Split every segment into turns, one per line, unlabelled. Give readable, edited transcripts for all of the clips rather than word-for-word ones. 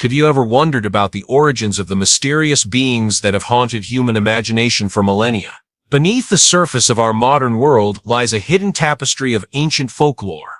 Could you ever wondered about the origins of the mysterious beings that have haunted human imagination for millennia? Beneath the surface of our modern world lies a hidden tapestry of ancient folklore,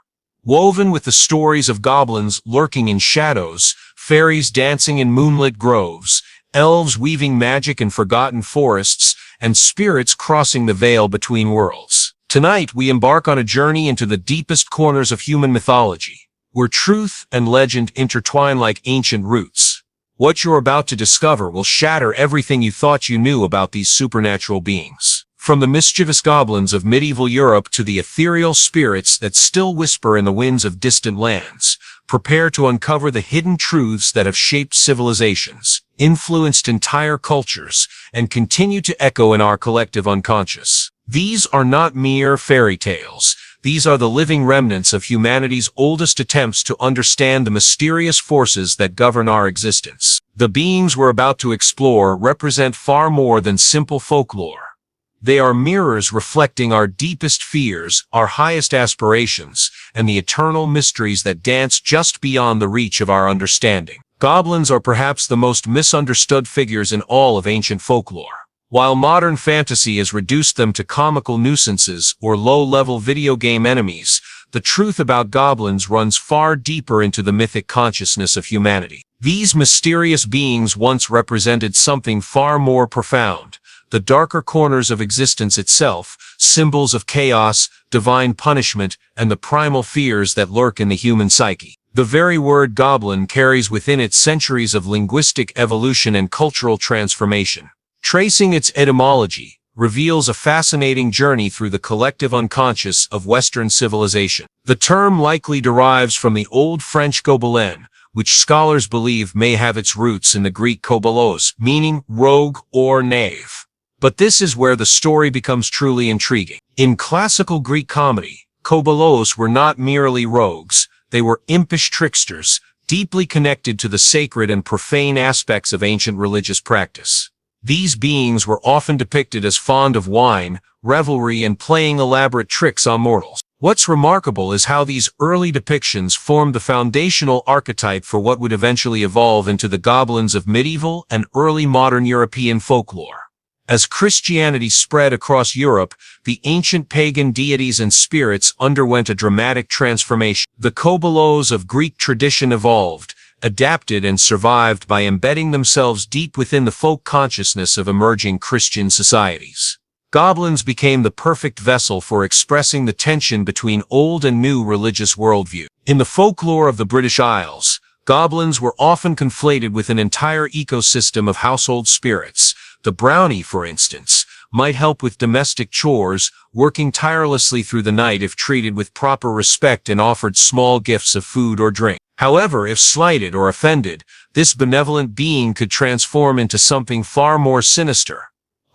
woven with the stories of goblins lurking in shadows, fairies dancing in moonlit groves, elves weaving magic in forgotten forests, and spirits crossing the veil between worlds. Tonight, we embark on a journey into the deepest corners of human mythology, where truth and legend intertwine like ancient roots. What you're about to discover will shatter everything you thought you knew about these supernatural beings. From the mischievous goblins of medieval Europe to the ethereal spirits that still whisper in the winds of distant lands, prepare to uncover the hidden truths that have shaped civilizations, influenced entire cultures, and continue to echo in our collective unconscious. These are not mere fairy tales. These are the living remnants of humanity's oldest attempts to understand the mysterious forces that govern our existence. The beings we're about to explore represent far more than simple folklore. They are mirrors reflecting our deepest fears, our highest aspirations, and the eternal mysteries that dance just beyond the reach of our understanding. Goblins are perhaps the most misunderstood figures in all of ancient folklore. While modern fantasy has reduced them to comical nuisances or low-level video game enemies, the truth about goblins runs far deeper into the mythic consciousness of humanity. These mysterious beings once represented something far more profound: the darker corners of existence itself, symbols of chaos, divine punishment, and the primal fears that lurk in the human psyche. The very word goblin carries within it centuries of linguistic evolution and cultural transformation. Tracing its etymology reveals a fascinating journey through the collective unconscious of Western civilization. The term likely derives from the Old French gobelin, which scholars believe may have its roots in the Greek kobolos, meaning rogue or knave. But this is where the story becomes truly intriguing. In classical Greek comedy, kobolos were not merely rogues, they were impish tricksters, deeply connected to the sacred and profane aspects of ancient religious practice. These beings were often depicted as fond of wine, revelry, and playing elaborate tricks on mortals. What's remarkable is how these early depictions formed the foundational archetype for what would eventually evolve into the goblins of medieval and early modern European folklore. As Christianity spread across Europe, the ancient pagan deities and spirits underwent a dramatic transformation. The kobolos of Greek tradition evolved, adapted, and survived by embedding themselves deep within the folk consciousness of emerging Christian societies. Goblins became the perfect vessel for expressing the tension between old and new religious worldview. In the folklore of the British Isles, goblins were often conflated with an entire ecosystem of household spirits. The brownie, for instance, might help with domestic chores, working tirelessly through the night if treated with proper respect and offered small gifts of food or drink. However, if slighted or offended, this benevolent being could transform into something far more sinister.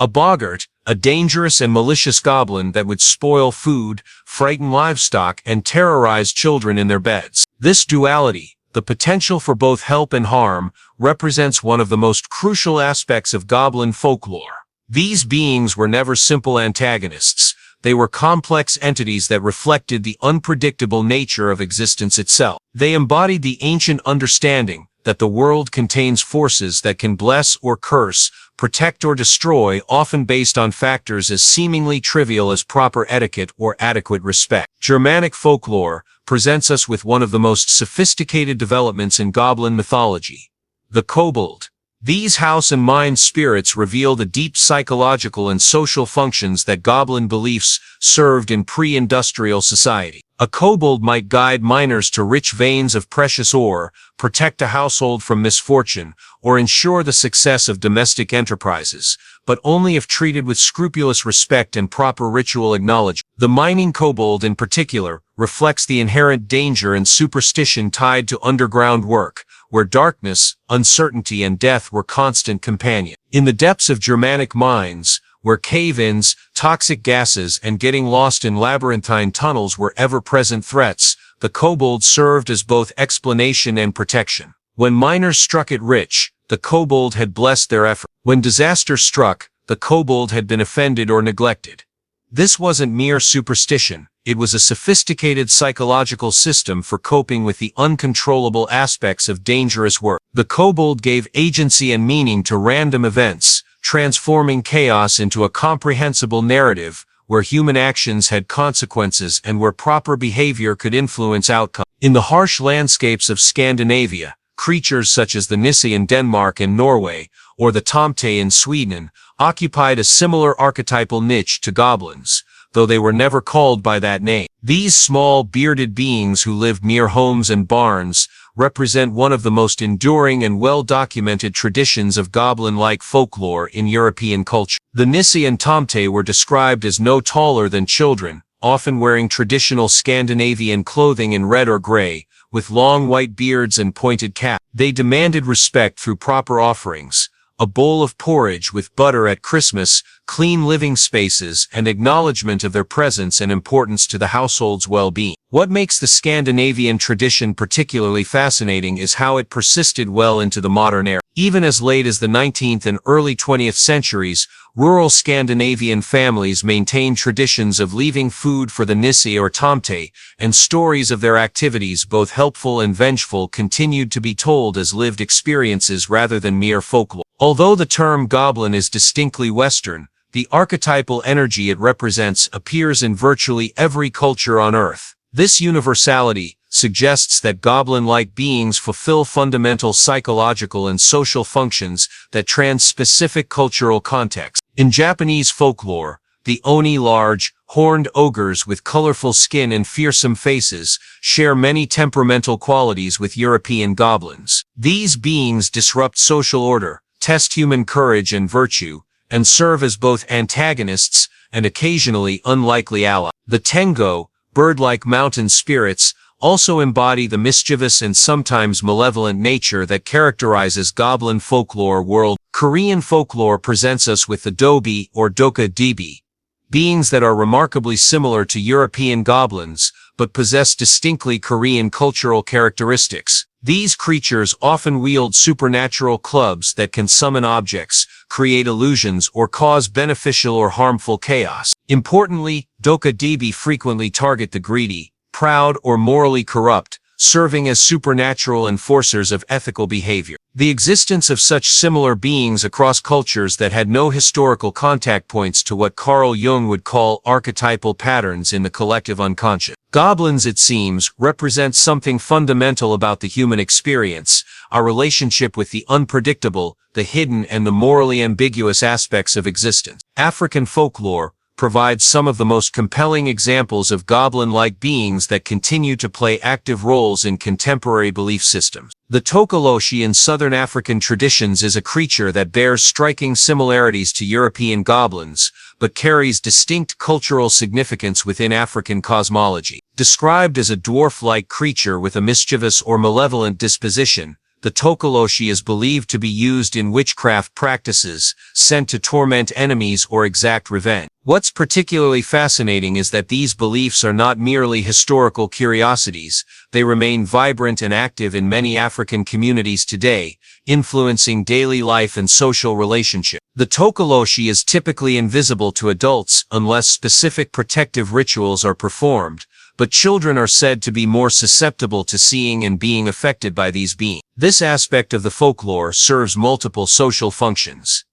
A boggart, a dangerous and malicious goblin that would spoil food, frighten livestock, and terrorize children in their beds. This duality, the potential for both help and harm, represents one of the most crucial aspects of goblin folklore. These beings were never simple antagonists. They were complex entities that reflected the unpredictable nature of existence itself. They embodied the ancient understanding that the world contains forces that can bless or curse, protect or destroy, often based on factors as seemingly trivial as proper etiquette or adequate respect. Germanic folklore presents us with one of the most sophisticated developments in goblin mythology: the kobold. These house and mind spirits reveal the deep psychological and social functions that goblin beliefs served in pre-industrial society. A kobold might guide miners to rich veins of precious ore, protect a household from misfortune, or ensure the success of domestic enterprises, but only if treated with scrupulous respect and proper ritual acknowledgement. The mining kobold in particular reflects the inherent danger and superstition tied to underground work, where darkness, uncertainty, and death were constant companions. In the depths of Germanic mines, where cave-ins, toxic gases, and getting lost in labyrinthine tunnels were ever-present threats, the kobold served as both explanation and protection. When miners struck it rich, the kobold had blessed their effort. When disaster struck, the kobold had been offended or neglected. This wasn't mere superstition, It was a sophisticated psychological system for coping with the uncontrollable aspects of dangerous work. The kobold gave agency and meaning to random events, transforming chaos into a comprehensible narrative where human actions had consequences and where proper behavior could influence outcomes. In the harsh landscapes of Scandinavia, creatures such as the Nisse in Denmark and Norway, or the Tomte in Sweden, occupied a similar archetypal niche to goblins, though they were never called by that name. These small, bearded beings who lived near homes and barns represent one of the most enduring and well-documented traditions of goblin-like folklore in European culture. The Nisse and Tomte were described as no taller than children, often wearing traditional Scandinavian clothing in red or gray, with long white beards and pointed caps. They demanded respect through proper offerings, a bowl of porridge with butter at Christmas, clean living spaces, and acknowledgement of their presence and importance to the household's well-being. What makes the Scandinavian tradition particularly fascinating is how it persisted well into the modern era. Even as late as the 19th and early 20th centuries, rural Scandinavian families maintained traditions of leaving food for the Nisse or Tomte, and stories of their activities, both helpful and vengeful, continued to be told as lived experiences rather than mere folklore. Although the term goblin is distinctly Western, the archetypal energy it represents appears in virtually every culture on Earth. This universality suggests that goblin-like beings fulfill fundamental psychological and social functions that trans specific cultural contexts. In Japanese folklore, the oni, large, horned ogres with colorful skin and fearsome faces, share many temperamental qualities with European goblins. These beings disrupt social order, test human courage and virtue, and serve as both antagonists and occasionally unlikely allies. The Tengo, bird-like mountain spirits, also embody the mischievous and sometimes malevolent nature that characterizes goblin folklore world. Korean folklore presents us with the dobi or doka dibi, beings that are remarkably similar to European goblins, but possess distinctly Korean cultural characteristics. These creatures often wield supernatural clubs that can summon objects, create illusions, or cause beneficial or harmful chaos. Importantly, doka dibi frequently target the greedy, proud, or morally corrupt, serving as supernatural enforcers of ethical behavior. The existence of such similar beings across cultures that had no historical contact points to what Carl Jung would call archetypal patterns in the collective unconscious. Goblins, it seems, represent something fundamental about the human experience, our relationship with the unpredictable, the hidden, and the morally ambiguous aspects of existence. African folklore provides some of the most compelling examples of goblin-like beings that continue to play active roles in contemporary belief systems. The Tokoloshi in southern African traditions is a creature that bears striking similarities to European goblins, but carries distinct cultural significance within African cosmology. Described as a dwarf-like creature with a mischievous or malevolent disposition, the Tokoloshi is believed to be used in witchcraft practices, sent to torment enemies or exact revenge. What's particularly fascinating is that these beliefs are not merely historical curiosities, they remain vibrant and active in many African communities today, influencing daily life and social relationships. The Tokoloshi is typically invisible to adults unless specific protective rituals are performed, but children are said to be more susceptible to seeing and being affected by these beings. This aspect of the folklore serves multiple social functions.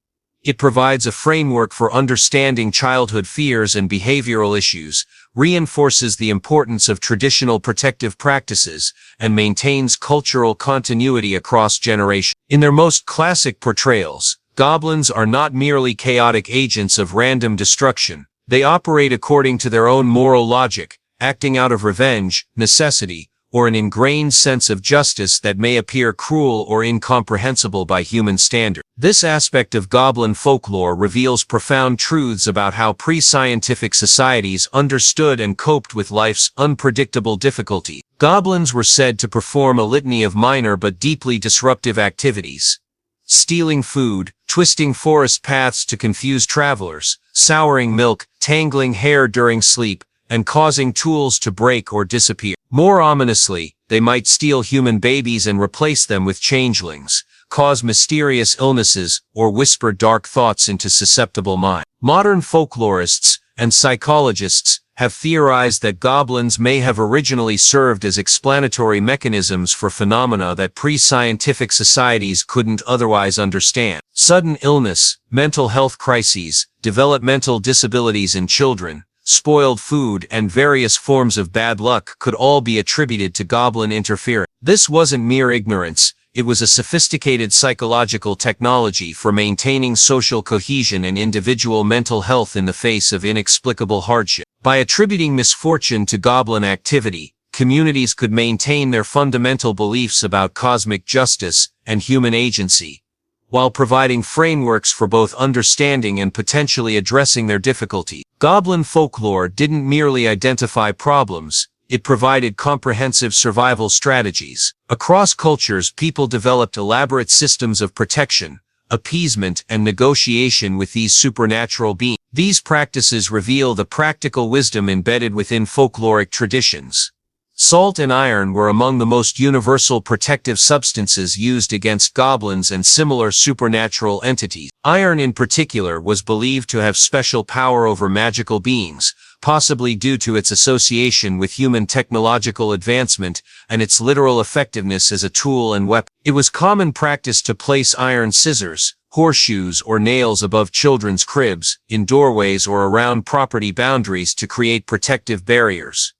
It provides a framework for understanding childhood fears and behavioral issues, reinforces the importance of traditional protective practices, and maintains cultural continuity across generations. In their most classic portrayals, goblins are not merely chaotic agents of random destruction. They operate according to their own moral logic, acting out of revenge, necessity, or an ingrained sense of justice that may appear cruel or incomprehensible by human standards. This aspect of goblin folklore reveals profound truths about how pre-scientific societies understood and coped with life's unpredictable difficulties. Goblins were said to perform a litany of minor but deeply disruptive activities: stealing food, twisting forest paths to confuse travelers, souring milk, tangling hair during sleep, and causing tools to break or disappear. More ominously, they might steal human babies and replace them with changelings, cause mysterious illnesses, or whisper dark thoughts into susceptible minds. Modern folklorists and psychologists have theorized that goblins may have originally served as explanatory mechanisms for phenomena that pre-scientific societies couldn't otherwise understand. Sudden illness, mental health crises, developmental disabilities in children, spoiled food, and various forms of bad luck could all be attributed to goblin interference. This wasn't mere ignorance. It was a sophisticated psychological technology for maintaining social cohesion and individual mental health in the face of inexplicable hardship. By attributing misfortune to goblin activity, communities could maintain their fundamental beliefs about cosmic justice and human agency, while providing frameworks for both understanding and potentially addressing their difficulties. Goblin folklore didn't merely identify problems, it provided comprehensive survival strategies. Across cultures, people developed elaborate systems of protection, appeasement, and negotiation with these supernatural beings. These practices reveal the practical wisdom embedded within folkloric traditions. Salt and iron were among the most universal protective substances used against goblins and similar supernatural entities. Iron in particular was believed to have special power over magical beings, possibly due to its association with human technological advancement and its literal effectiveness as a tool and weapon. It was common practice to place iron scissors, horseshoes, or nails above children's cribs, in doorways or around property boundaries to create protective barriers.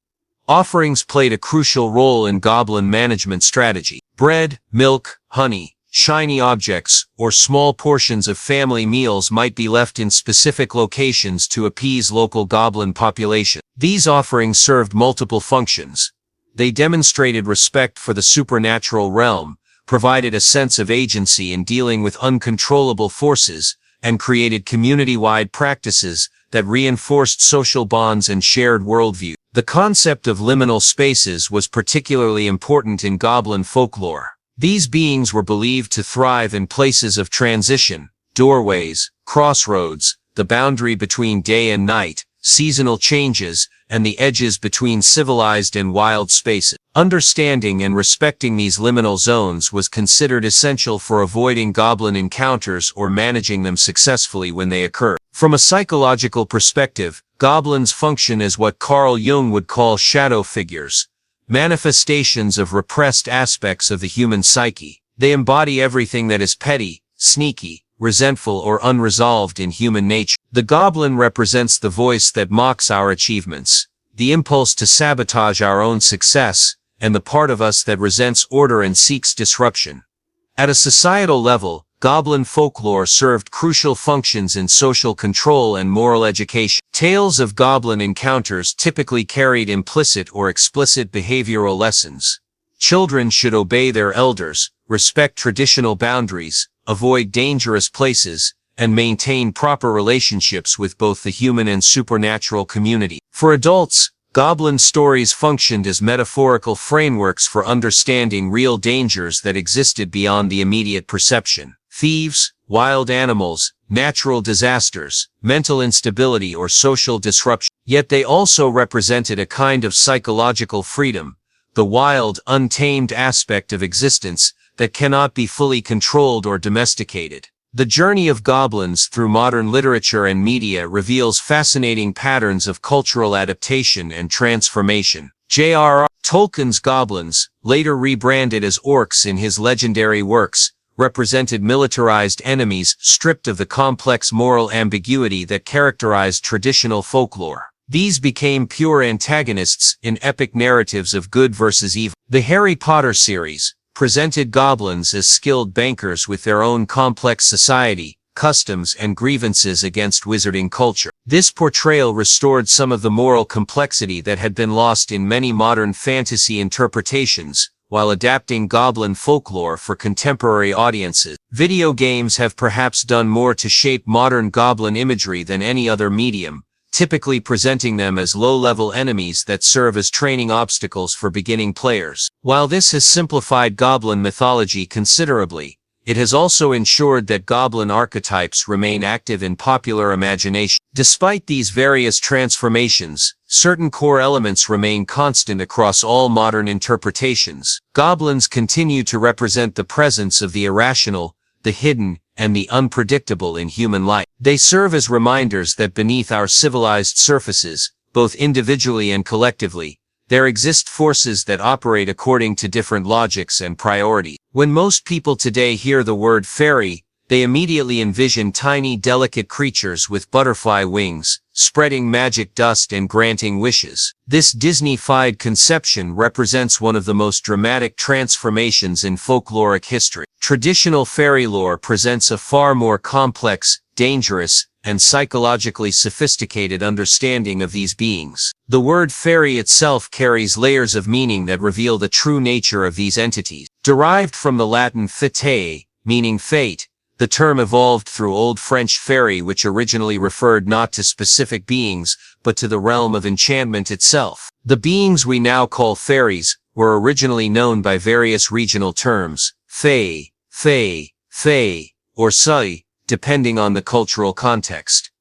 Offerings played a crucial role in goblin management strategy. Bread, milk, honey, shiny objects, or small portions of family meals might be left in specific locations to appease local goblin population. These offerings served multiple functions. They demonstrated respect for the supernatural realm, provided a sense of agency in dealing with uncontrollable forces, and created community-wide practices that reinforced social bonds and shared worldview. The concept of liminal spaces was particularly important in goblin folklore. These beings were believed to thrive in places of transition, doorways, crossroads, the boundary between day and night, seasonal changes, and the edges between civilized and wild spaces. Understanding and respecting these liminal zones was considered essential for avoiding goblin encounters or managing them successfully when they occurred. From a psychological perspective, goblins function as what Carl Jung would call shadow figures, manifestations of repressed aspects of the human psyche. They embody everything that is petty, sneaky, resentful, or unresolved in human nature. The goblin represents the voice that mocks our achievements, the impulse to sabotage our own success, and the part of us that resents order and seeks disruption. At a societal level, goblin folklore served crucial functions in social control and moral education. Tales of goblin encounters typically carried implicit or explicit behavioral lessons. Children should obey their elders, respect traditional boundaries, avoid dangerous places, and maintain proper relationships with both the human and supernatural community. For adults, goblin stories functioned as metaphorical frameworks for understanding real dangers that existed beyond the immediate perception. Thieves, wild animals, natural disasters, mental instability, or social disruption. Yet they also represented a kind of psychological freedom, the wild, untamed aspect of existence that cannot be fully controlled or domesticated. The journey of goblins through modern literature and media reveals fascinating patterns of cultural adaptation and transformation. J.R.R. Tolkien's goblins, later rebranded as orcs in his legendary works, represented militarized enemies stripped of the complex moral ambiguity that characterized traditional folklore. These became pure antagonists in epic narratives of good versus evil. The Harry Potter series presented goblins as skilled bankers with their own complex society, customs, and grievances against wizarding culture. This portrayal restored some of the moral complexity that had been lost in many modern fantasy interpretations, while adapting goblin folklore for contemporary audiences. Video games have perhaps done more to shape modern goblin imagery than any other medium, typically presenting them as low-level enemies that serve as training obstacles for beginning players. While this has simplified goblin mythology considerably, it has also ensured that goblin archetypes remain active in popular imagination. Despite these various transformations, certain core elements remain constant across all modern interpretations. Goblins continue to represent the presence of the irrational, the hidden, and the unpredictable in human life. They serve as reminders that beneath our civilized surfaces, both individually and collectively, there exist forces that operate according to different logics and priorities. When most people today hear the word fairy, they immediately envision tiny, delicate creatures with butterfly wings, spreading magic dust and granting wishes. This Disney-fied conception represents one of the most dramatic transformations in folkloric history. Traditional fairy lore presents a far more complex, dangerous, and psychologically sophisticated understanding of these beings. The word fairy itself carries layers of meaning that reveal the true nature of these entities. Derived from the Latin fatae, meaning fate, the term evolved through Old French fairy, which originally referred not to specific beings, but to the realm of enchantment itself. The beings we now call fairies were originally known by various regional terms, fae, or sai, depending on the cultural context.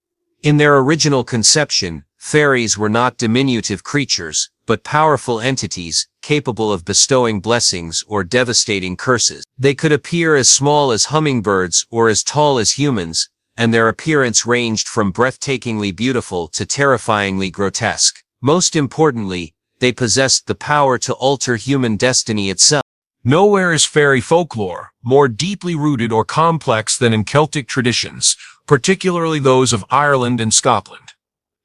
In their original conception, fairies were not diminutive creatures, but powerful entities, capable of bestowing blessings or devastating curses. They could appear as small as hummingbirds or as tall as humans, and their appearance ranged from breathtakingly beautiful to terrifyingly grotesque. Most importantly, they possessed the power to alter human destiny itself. Nowhere is fairy folklore more deeply rooted or complex than in Celtic traditions, particularly those of Ireland and Scotland.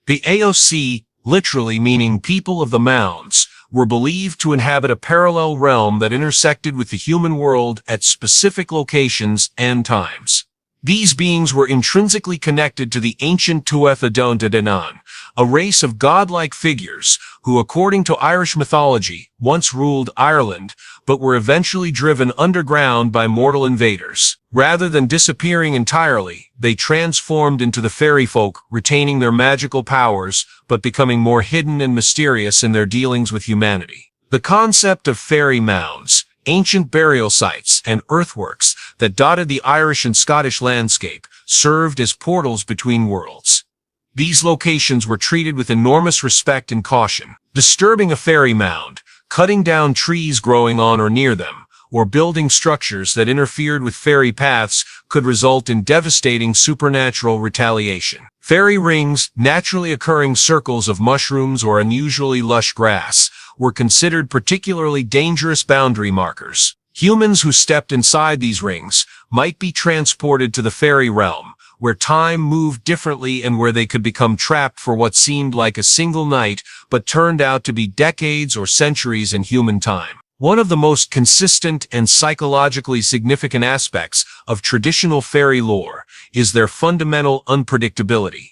The AOC, literally meaning people of the mounds, were believed to inhabit a parallel realm that intersected with the human world at specific locations and times. These beings were intrinsically connected to the ancient Tuatha Dé Danann, a race of godlike figures who, according to Irish mythology, once ruled Ireland, but were eventually driven underground by mortal invaders. Rather than disappearing entirely, they transformed into the fairy folk, retaining their magical powers, but becoming more hidden and mysterious in their dealings with humanity. The concept of fairy mounds, ancient burial sites, and earthworks that dotted the Irish and Scottish landscape served as portals between worlds. These locations were treated with enormous respect and caution. Disturbing a fairy mound, cutting down trees growing on or near them, or building structures that interfered with fairy paths could result in devastating supernatural retaliation. Fairy rings, naturally occurring circles of mushrooms or unusually lush grass, were considered particularly dangerous boundary markers. Humans who stepped inside these rings might be transported to the fairy realm, where time moved differently and where they could become trapped for what seemed like a single night, but turned out to be decades or centuries in human time. One of the most consistent and psychologically significant aspects of traditional fairy lore is their fundamental unpredictability.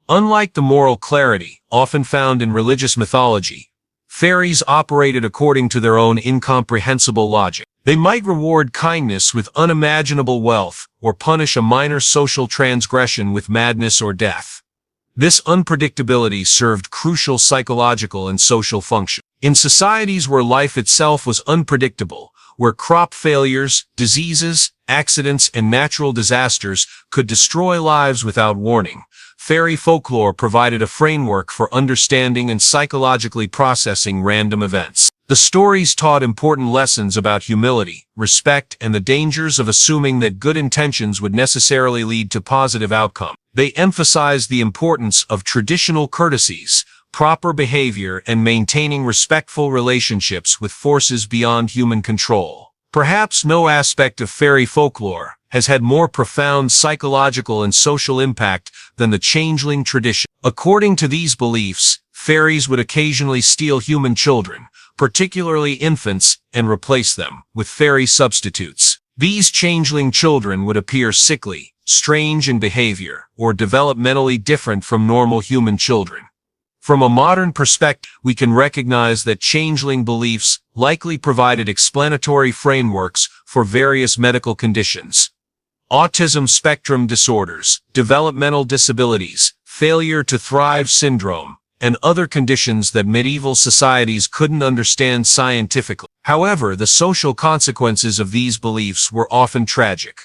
Unlike the moral clarity often found in religious mythology, fairies operated according to their own incomprehensible logic. They might reward kindness with unimaginable wealth or punish a minor social transgression with madness or death. This unpredictability served crucial psychological and social function. In societies where life itself was unpredictable, where crop failures, diseases, accidents, and natural disasters could destroy lives without warning, fairy folklore provided a framework for understanding and psychologically processing random events. The stories taught important lessons about humility, respect, and the dangers of assuming that good intentions would necessarily lead to positive outcomes. They emphasized the importance of traditional courtesies, proper behavior, and maintaining respectful relationships with forces beyond human control. Perhaps no aspect of fairy folklore has had more profound psychological and social impact than the changeling tradition. According to these beliefs, fairies would occasionally steal human children, particularly infants, and replace them with fairy substitutes. These changeling children would appear sickly, strange in behavior, or developmentally different from normal human children. From a modern perspective, we can recognize that changeling beliefs likely provided explanatory frameworks for various medical conditions. Autism spectrum disorders, developmental disabilities, failure to thrive syndrome, and other conditions that medieval societies couldn't understand scientifically. However, the social consequences of these beliefs were often tragic.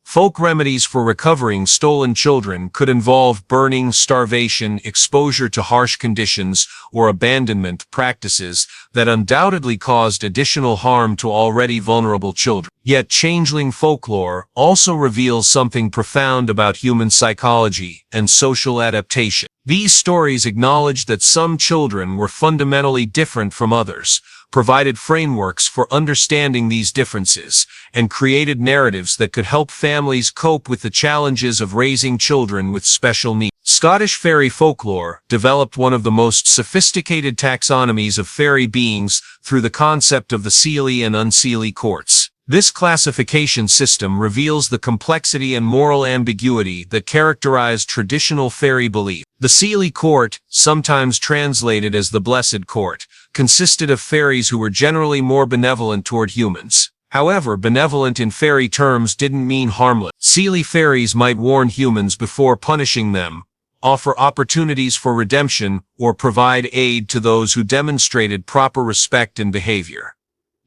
Folk remedies for recovering stolen children could involve burning, starvation, exposure to harsh conditions, or abandonment practices that undoubtedly caused additional harm to already vulnerable children. Yet changeling folklore also reveals something profound about human psychology and social adaptation. These stories acknowledge that some children were fundamentally different from others, provided frameworks for understanding these differences, and created narratives that could help families cope with the challenges of raising children with special needs. Scottish fairy folklore developed one of the most sophisticated taxonomies of fairy beings through the concept of the Seelie and Unseelie courts. This classification system reveals the complexity and moral ambiguity that characterize traditional fairy belief. The Seelie court, sometimes translated as the Blessed Court, consisted of fairies who were generally more benevolent toward humans. However, benevolent in fairy terms didn't mean harmless. Seelie fairies might warn humans before punishing them, offer opportunities for redemption, or provide aid to those who demonstrated proper respect and behavior.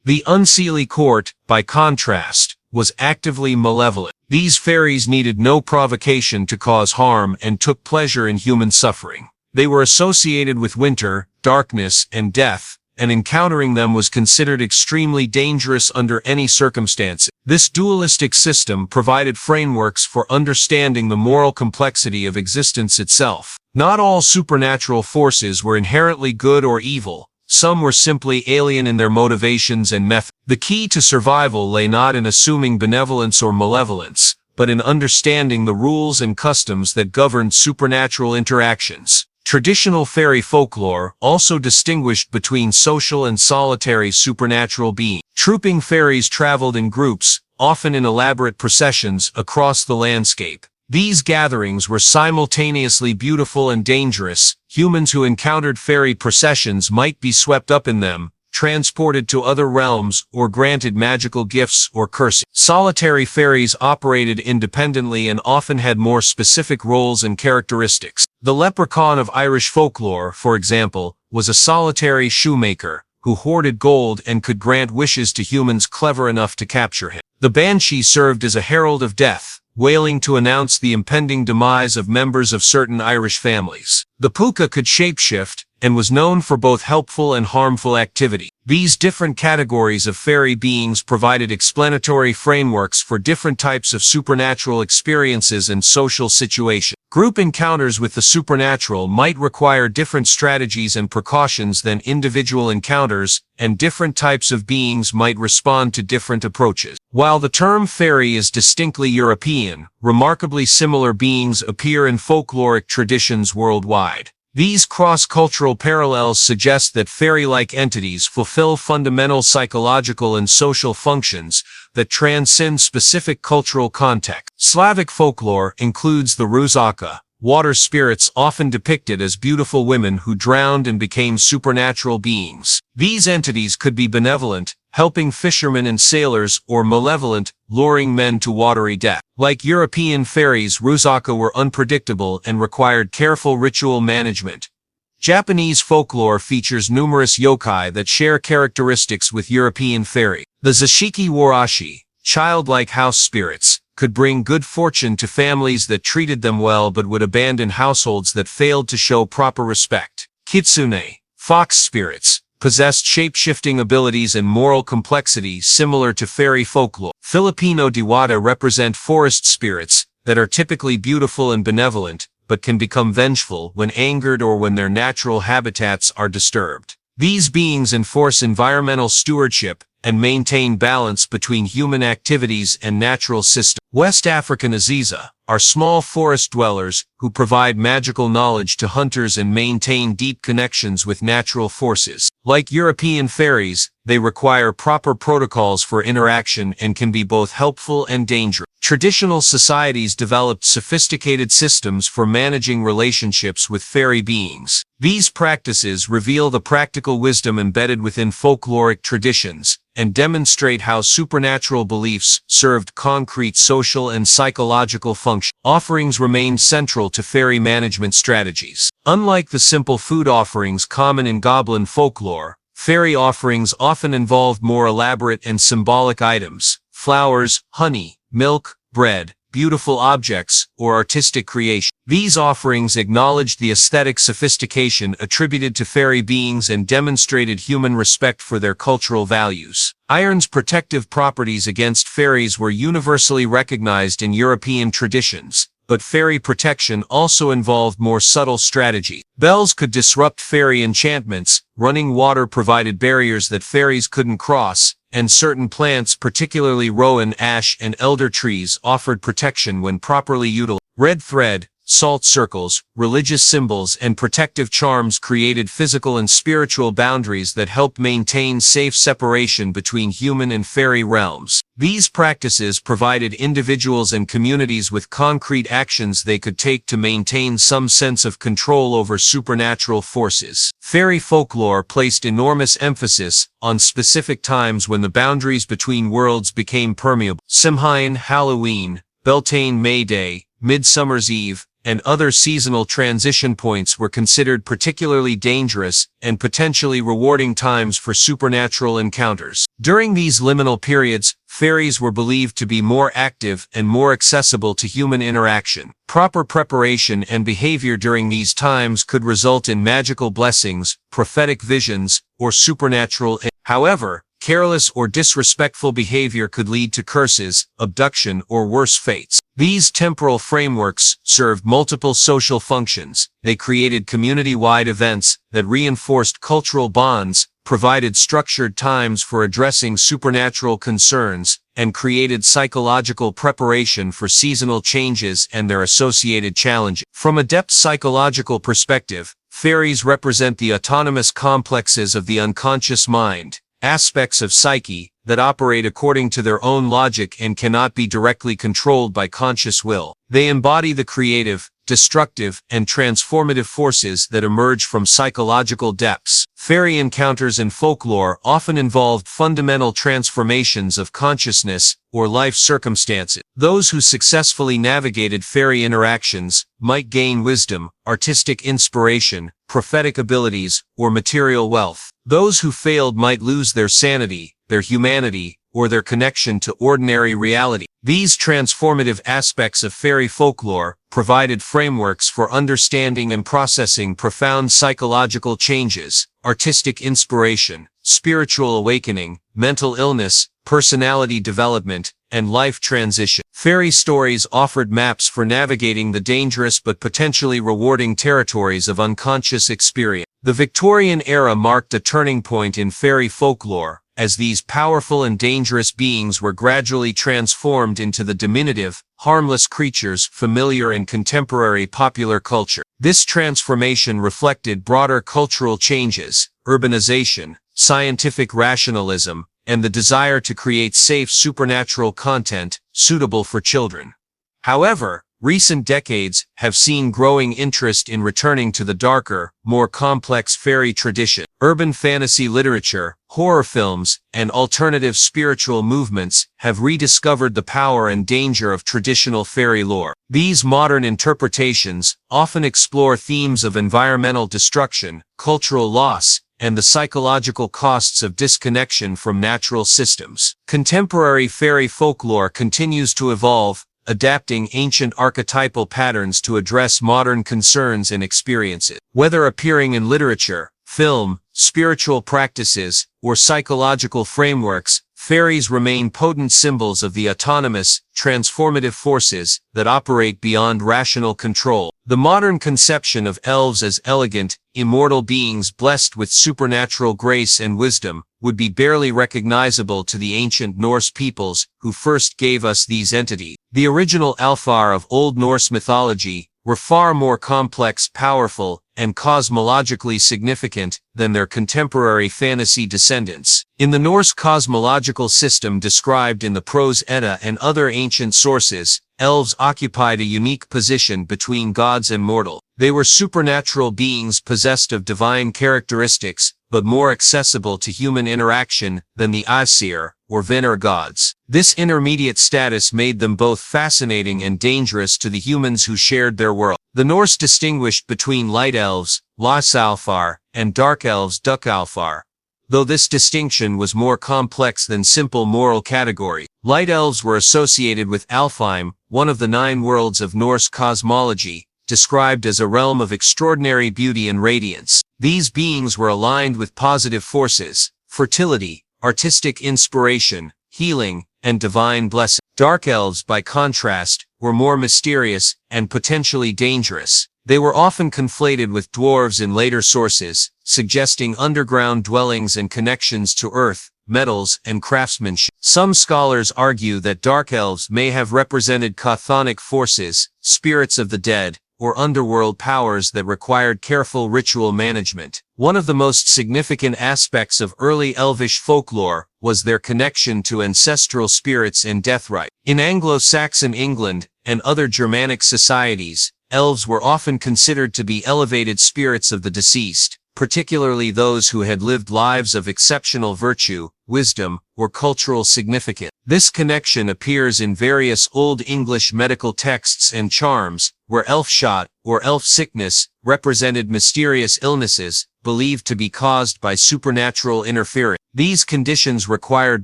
The Unseelie court, by contrast, was actively malevolent. These fairies needed no provocation to cause harm and took pleasure in human suffering. They were associated with winter, darkness, and death, and encountering them was considered extremely dangerous under any circumstances. This dualistic system provided frameworks for understanding the moral complexity of existence itself. Not all supernatural forces were inherently good or evil. Some were simply alien in their motivations and methods. The key to survival lay not in assuming benevolence or malevolence, but in understanding the rules and customs that governed supernatural interactions. Traditional fairy folklore also distinguished between social and solitary supernatural beings. Trooping fairies traveled in groups, often in elaborate processions, across the landscape. These gatherings were simultaneously beautiful and dangerous. Humans who encountered fairy processions might be swept up in them, transported to other realms, or granted magical gifts or curses. Solitary fairies operated independently and often had more specific roles and characteristics. The leprechaun of Irish folklore, for example, was a solitary shoemaker who hoarded gold and could grant wishes to humans clever enough to capture him. The banshee served as a herald of death, wailing to announce the impending demise of members of certain Irish families. The puka could shapeshift, and was known for both helpful and harmful activity. These different categories of fairy beings provided explanatory frameworks for different types of supernatural experiences and social situations. Group encounters with the supernatural might require different strategies and precautions than individual encounters, and different types of beings might respond to different approaches. While the term fairy is distinctly European, remarkably similar beings appear in folkloric traditions worldwide. These cross-cultural parallels suggest that fairy-like entities fulfill fundamental psychological and social functions that transcend specific cultural context. Slavic folklore includes the Ruzaka, water spirits often depicted as beautiful women who drowned and became supernatural beings. These entities could be benevolent, helping fishermen and sailors, or malevolent, luring men to watery death. Like European fairies, Ruzaka were unpredictable and required careful ritual management. Japanese folklore features numerous yokai that share characteristics with European fairy. The Zashiki Warashi, childlike house spirits, could bring good fortune to families that treated them well but would abandon households that failed to show proper respect. Kitsune, fox spirits, possessed shape-shifting abilities and moral complexity similar to fairy folklore. Filipino Diwata represent forest spirits that are typically beautiful and benevolent, but can become vengeful when angered or when their natural habitats are disturbed. These beings enforce environmental stewardship and maintain balance between human activities and natural systems. West African Aziza are small forest dwellers who provide magical knowledge to hunters and maintain deep connections with natural forces. Like European fairies, they require proper protocols for interaction and can be both helpful and dangerous. Traditional societies developed sophisticated systems for managing relationships with fairy beings. These practices reveal the practical wisdom embedded within folkloric traditions and demonstrate how supernatural beliefs served concrete social and psychological functions. Offerings remained central to fairy management strategies. Unlike the simple food offerings common in goblin folklore, fairy offerings often involved more elaborate and symbolic items: flowers, honey, milk, bread, beautiful objects, or artistic creation. These offerings acknowledged the aesthetic sophistication attributed to fairy beings and demonstrated human respect for their cultural values. Iron's protective properties against fairies were universally recognized in European traditions, but fairy protection also involved more subtle strategy. Bells could disrupt fairy enchantments, running water provided barriers that fairies couldn't cross, and certain plants, particularly rowan, ash, and elder trees, offered protection when properly utilized. Red thread, salt circles, religious symbols, and protective charms created physical and spiritual boundaries that helped maintain safe separation between human and fairy realms. These practices provided individuals and communities with concrete actions they could take to maintain some sense of control over supernatural forces. Fairy folklore placed enormous emphasis on specific times when the boundaries between worlds became permeable. Samhain, Halloween, Beltane, May Day, Midsummer's Eve, and other seasonal transition points were considered particularly dangerous and potentially rewarding times for supernatural encounters. During these liminal periods, fairies were believed to be more active and more accessible to human interaction. Proper preparation and behavior during these times could result in magical blessings, prophetic visions, or supernatural. However, careless or disrespectful behavior could lead to curses, abduction, or worse fates. These temporal frameworks served multiple social functions. They created community-wide events that reinforced cultural bonds, provided structured times for addressing supernatural concerns, and created psychological preparation for seasonal changes and their associated challenges. From a depth psychological perspective, fairies represent the autonomous complexes of the unconscious mind, aspects of psyche that operate according to their own logic and cannot be directly controlled by conscious will. They embody the creative, destructive, and transformative forces that emerge from psychological depths. Fairy encounters in folklore often involved fundamental transformations of consciousness or life circumstances. Those who successfully navigated fairy interactions might gain wisdom, artistic inspiration, prophetic abilities, or material wealth. Those who failed might lose their sanity, their humanity, or their connection to ordinary reality. These transformative aspects of fairy folklore provided frameworks for understanding and processing profound psychological changes, artistic inspiration, spiritual awakening, mental illness, personality development, and life transition. Fairy stories offered maps for navigating the dangerous but potentially rewarding territories of unconscious experience. The Victorian era marked a turning point in fairy folklore, as these powerful and dangerous beings were gradually transformed into the diminutive, harmless creatures familiar in contemporary popular culture. This transformation reflected broader cultural changes, urbanization, scientific rationalism, and the desire to create safe supernatural content suitable for children. However, recent decades have seen growing interest in returning to the darker, more complex fairy tradition. Urban fantasy literature, horror films, and alternative spiritual movements have rediscovered the power and danger of traditional fairy lore. These modern interpretations often explore themes of environmental destruction, cultural loss, and the psychological costs of disconnection from natural systems. Contemporary fairy folklore continues to evolve, adapting ancient archetypal patterns to address modern concerns and experiences. Whether appearing in literature, film, spiritual practices, or psychological frameworks, fairies remain potent symbols of the autonomous, transformative forces that operate beyond rational control. The modern conception of elves as elegant, immortal beings blessed with supernatural grace and wisdom would be barely recognizable to the ancient Norse peoples who first gave us these entities. The original Alfar of Old Norse mythology were far more complex, powerful, and cosmologically significant than their contemporary fantasy descendants. In the Norse cosmological system described in the Prose Edda and other ancient sources, elves occupied a unique position between gods and mortal. They were supernatural beings possessed of divine characteristics, but more accessible to human interaction than the Aesir, or Vanir gods. This intermediate status made them both fascinating and dangerous to the humans who shared their world. The Norse distinguished between light elves, Ljósálfar, and dark elves, Dökkalfar. Though this distinction was more complex than simple moral category, light elves were associated with Alfheim, one of the 9 worlds of Norse cosmology, described as a realm of extraordinary beauty and radiance. These beings were aligned with positive forces, fertility, artistic inspiration, healing, and divine blessing. Dark elves, by contrast, were more mysterious and potentially dangerous. They were often conflated with dwarves in later sources, suggesting underground dwellings and connections to earth, metals, and craftsmanship. Some scholars argue that dark elves may have represented chthonic forces, spirits of the dead, or underworld powers that required careful ritual management. One of the most significant aspects of early elvish folklore was their connection to ancestral spirits and death rites. In Anglo-Saxon England and other Germanic societies, elves were often considered to be elevated spirits of the deceased, particularly those who had lived lives of exceptional virtue, wisdom, or cultural significance. This connection appears in various Old English medical texts and charms, where elfshot, or elf sickness, represented mysterious illnesses, believed to be caused by supernatural interference. These conditions required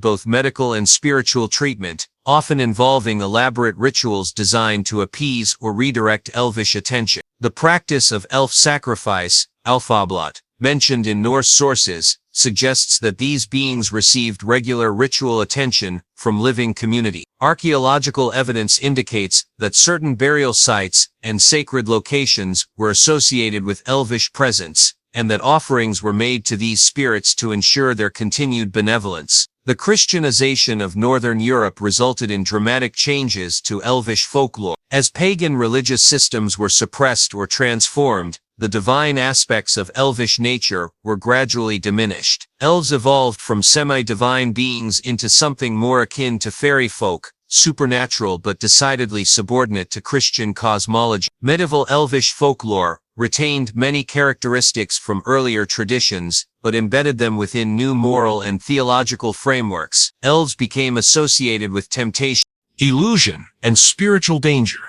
both medical and spiritual treatment, often involving elaborate rituals designed to appease or redirect elvish attention. The practice of elf sacrifice, alfablot, mentioned in Norse sources, suggests that these beings received regular ritual attention from living community. Archaeological evidence indicates that certain burial sites and sacred locations were associated with elvish presence, and that offerings were made to these spirits to ensure their continued benevolence. The Christianization of Northern Europe resulted in dramatic changes to elvish folklore. As pagan religious systems were suppressed or transformed, the divine aspects of elvish nature were gradually diminished. Elves evolved from semi-divine beings into something more akin to fairy folk, supernatural but decidedly subordinate to Christian cosmology. Medieval elvish folklore retained many characteristics from earlier traditions, but embedded them within new moral and theological frameworks. Elves became associated with temptation, illusion, and spiritual danger.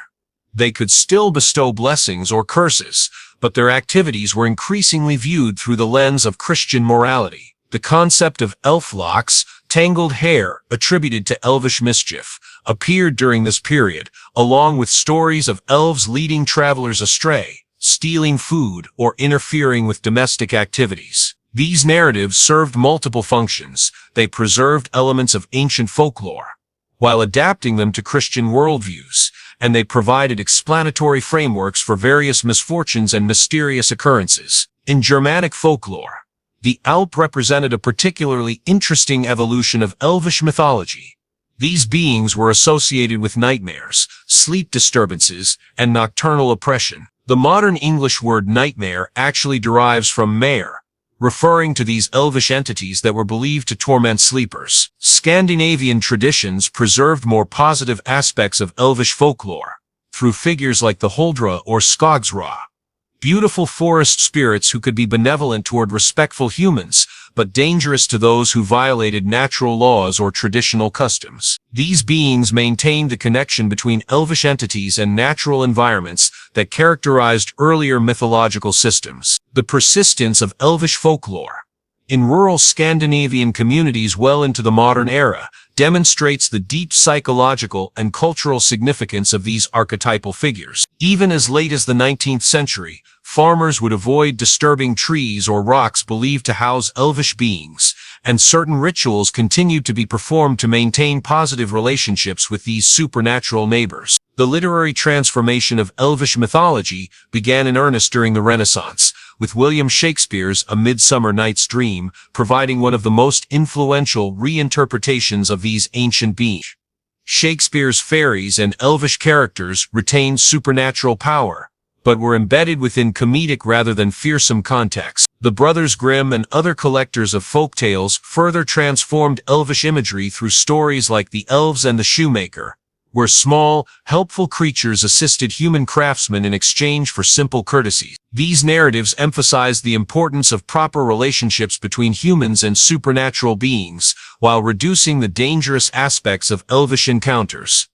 They could still bestow blessings or curses, but their activities were increasingly viewed through the lens of Christian morality. The concept of elf locks, tangled hair attributed to elvish mischief, appeared during this period, along with stories of elves leading travelers astray, stealing food, or interfering with domestic activities. These narratives served multiple functions. They preserved elements of ancient folklore, while adapting them to Christian worldviews, and they provided explanatory frameworks for various misfortunes and mysterious occurrences. In Germanic folklore, the Alp represented a particularly interesting evolution of elvish mythology. These beings were associated with nightmares, sleep disturbances, and nocturnal oppression. The modern English word nightmare actually derives from mare, referring to these elvish entities that were believed to torment sleepers. Scandinavian traditions preserved more positive aspects of elvish folklore, through figures like the Huldra or Skogsra, beautiful forest spirits who could be benevolent toward respectful humans, but dangerous to those who violated natural laws or traditional customs. These beings maintained the connection between elvish entities and natural environments that characterized earlier mythological systems. The persistence of elvish folklore in rural Scandinavian communities well into the modern era demonstrates the deep psychological and cultural significance of these archetypal figures. Even as late as the 19th century, farmers would avoid disturbing trees or rocks believed to house elvish beings, and certain rituals continued to be performed to maintain positive relationships with these supernatural neighbors. The literary transformation of elvish mythology began in earnest during the Renaissance, with William Shakespeare's A Midsummer Night's Dream providing one of the most influential reinterpretations of these ancient beings. Shakespeare's fairies and elvish characters retained supernatural power, but were embedded within comedic rather than fearsome contexts. The Brothers Grimm and other collectors of folk tales further transformed elvish imagery through stories like The Elves and the Shoemaker, where small, helpful creatures assisted human craftsmen in exchange for simple courtesies. These narratives emphasized the importance of proper relationships between humans and supernatural beings, while reducing the dangerous aspects of elvish encounters.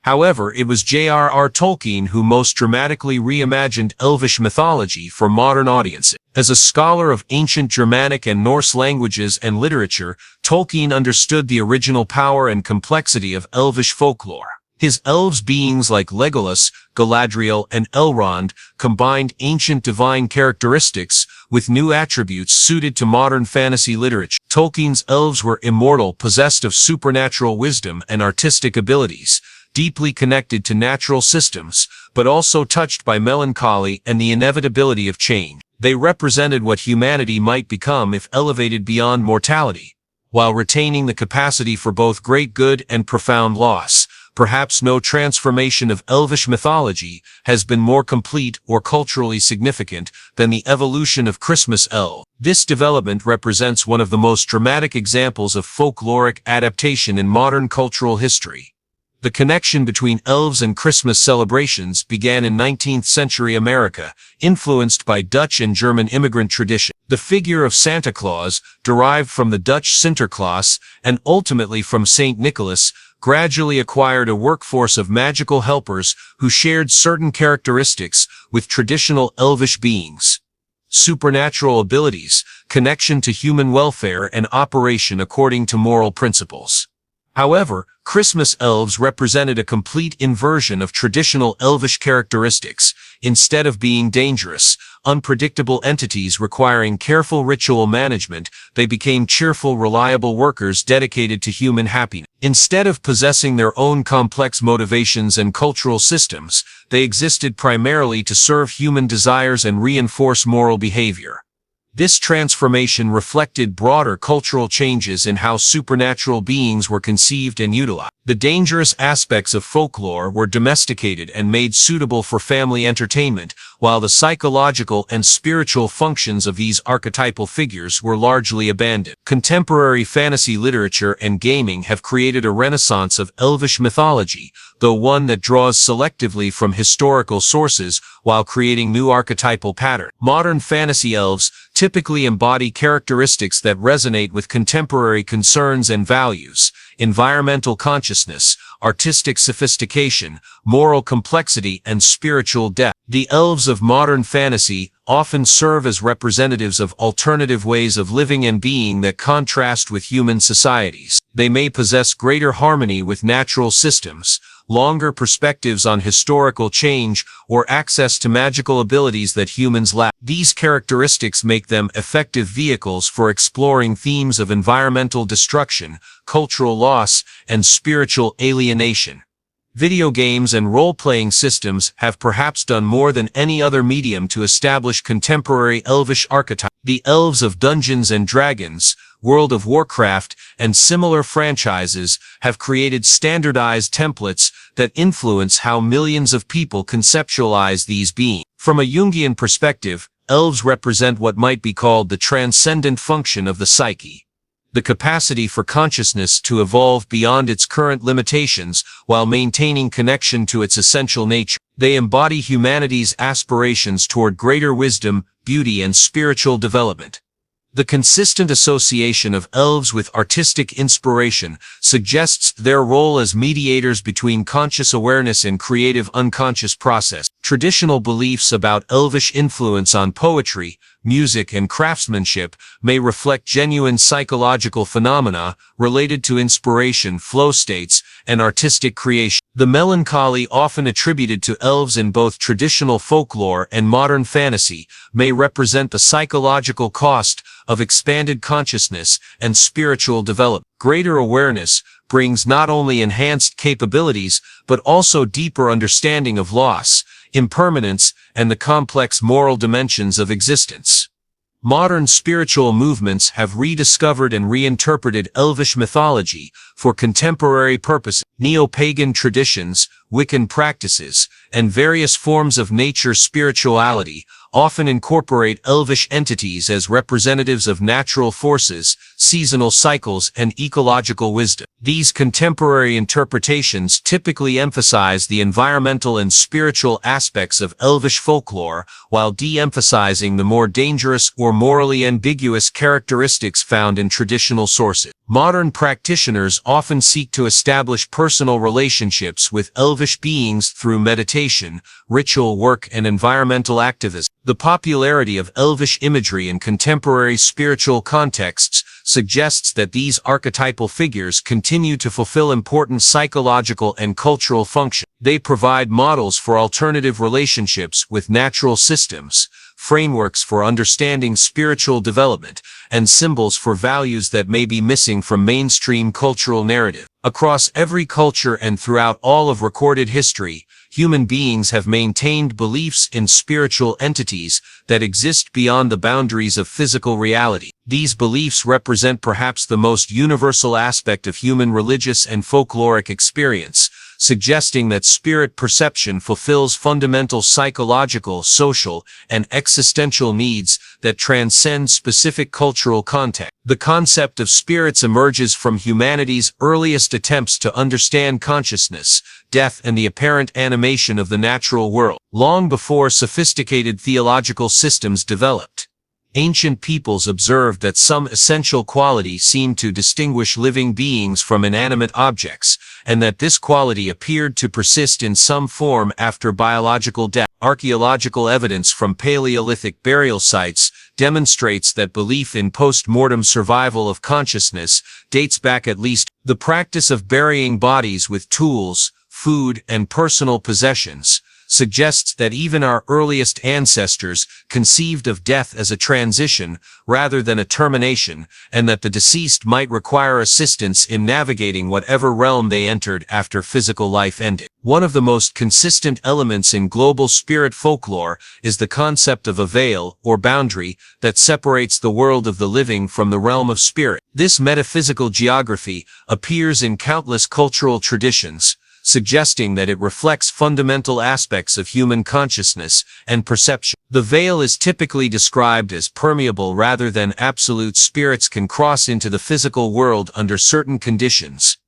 However, it was J.R.R. Tolkien who most dramatically reimagined Elvish mythology for modern audiences. As a scholar of ancient Germanic and Norse languages and literature, Tolkien understood the original power and complexity of Elvish folklore. His elves beings like Legolas, Galadriel, and Elrond combined ancient divine characteristics with new attributes suited to modern fantasy literature. Tolkien's elves were immortal, possessed of supernatural wisdom and artistic abilities, deeply connected to natural systems, but also touched by melancholy and the inevitability of change. They represented what humanity might become if elevated beyond mortality, while retaining the capacity for both great good and profound loss. Perhaps no transformation of Elvish mythology has been more complete or culturally significant than the evolution of Christmas elves. This development represents one of the most dramatic examples of folkloric adaptation in modern cultural history. The connection between elves and Christmas celebrations began in 19th century America, influenced by Dutch and German immigrant tradition. The figure of Santa Claus, derived from the Dutch Sinterklaas and ultimately from Saint Nicholas, gradually acquired a workforce of magical helpers who shared certain characteristics with traditional elvish beings: supernatural abilities, connection to human welfare, and operation according to moral principles. However, Christmas elves represented a complete inversion of traditional elvish characteristics. Instead of being dangerous, unpredictable entities requiring careful ritual management, they became cheerful, reliable workers dedicated to human happiness. Instead of possessing their own complex motivations and cultural systems, they existed primarily to serve human desires and reinforce moral behavior. This transformation reflected broader cultural changes in how supernatural beings were conceived and utilized. The dangerous aspects of folklore were domesticated and made suitable for family entertainment, while the psychological and spiritual functions of these archetypal figures were largely abandoned. Contemporary fantasy literature and gaming have created a renaissance of elvish mythology, though one that draws selectively from historical sources while creating new archetypal patterns. Modern fantasy elves typically embody characteristics that resonate with contemporary concerns and values: environmental consciousness, artistic sophistication, moral complexity, and spiritual depth. The elves of modern fantasy often serve as representatives of alternative ways of living and being that contrast with human societies. They may possess greater harmony with natural systems, longer perspectives on historical change, or access to magical abilities that humans lack. These characteristics make them effective vehicles for exploring themes of environmental destruction, cultural loss, and spiritual alienation. Video games and role-playing systems have perhaps done more than any other medium to establish contemporary elvish archetypes. The Elves of Dungeons & Dragons, World of Warcraft, and similar franchises have created standardized templates that influence how millions of people conceptualize these beings. From a Jungian perspective, elves represent what might be called the transcendent function of the psyche, the capacity for consciousness to evolve beyond its current limitations while maintaining connection to its essential nature. They embody humanity's aspirations toward greater wisdom, beauty, and spiritual development. The consistent association of elves with artistic inspiration suggests their role as mediators between conscious awareness and creative unconscious process. Traditional beliefs about elvish influence on poetry, music, and craftsmanship may reflect genuine psychological phenomena related to inspiration, flow states, and artistic creation. The melancholy often attributed to elves in both traditional folklore and modern fantasy may represent the psychological cost of expanded consciousness and spiritual development. Greater awareness brings not only enhanced capabilities but also deeper understanding of loss, impermanence, and the complex moral dimensions of existence. Modern spiritual movements have rediscovered and reinterpreted elvish mythology for contemporary purposes. Neo-pagan traditions, Wiccan practices, and various forms of nature spirituality often incorporate elvish entities as representatives of natural forces, seasonal cycles, and ecological wisdom. These contemporary interpretations typically emphasize the environmental and spiritual aspects of Elvish folklore, while de-emphasizing the more dangerous or morally ambiguous characteristics found in traditional sources. Modern practitioners often seek to establish personal relationships with Elvish beings through meditation, ritual work, and environmental activism. The popularity of Elvish imagery in contemporary spiritual contexts suggests that these archetypal figures continue to fulfill important psychological and cultural functions. They provide models for alternative relationships with natural systems, frameworks for understanding spiritual development, and symbols for values that may be missing from mainstream cultural narrative. Across every culture and throughout all of recorded history, human beings have maintained beliefs in spiritual entities that exist beyond the boundaries of physical reality. These beliefs represent perhaps the most universal aspect of human religious and folkloric experience, suggesting that spirit perception fulfills fundamental psychological, social, and existential needs that transcend specific cultural context. The concept of spirits emerges from humanity's earliest attempts to understand consciousness, death, and the apparent animation of the natural world, long before sophisticated theological systems developed. Ancient peoples observed that some essential quality seemed to distinguish living beings from inanimate objects, and that this quality appeared to persist in some form after biological death. Archaeological evidence from Paleolithic burial sites demonstrates that belief in post-mortem survival of consciousness dates back at least. The practice of burying bodies with tools, food, and personal possessions suggests that even our earliest ancestors conceived of death as a transition rather than a termination, and that the deceased might require assistance in navigating whatever realm they entered after physical life ended. One of the most consistent elements in global spirit folklore is the concept of a veil, or boundary, that separates the world of the living from the realm of spirit. This metaphysical geography appears in countless cultural traditions, suggesting that it reflects fundamental aspects of human consciousness and perception. The veil is typically described as permeable rather than absolute. Spirits can cross into the physical world under certain conditions,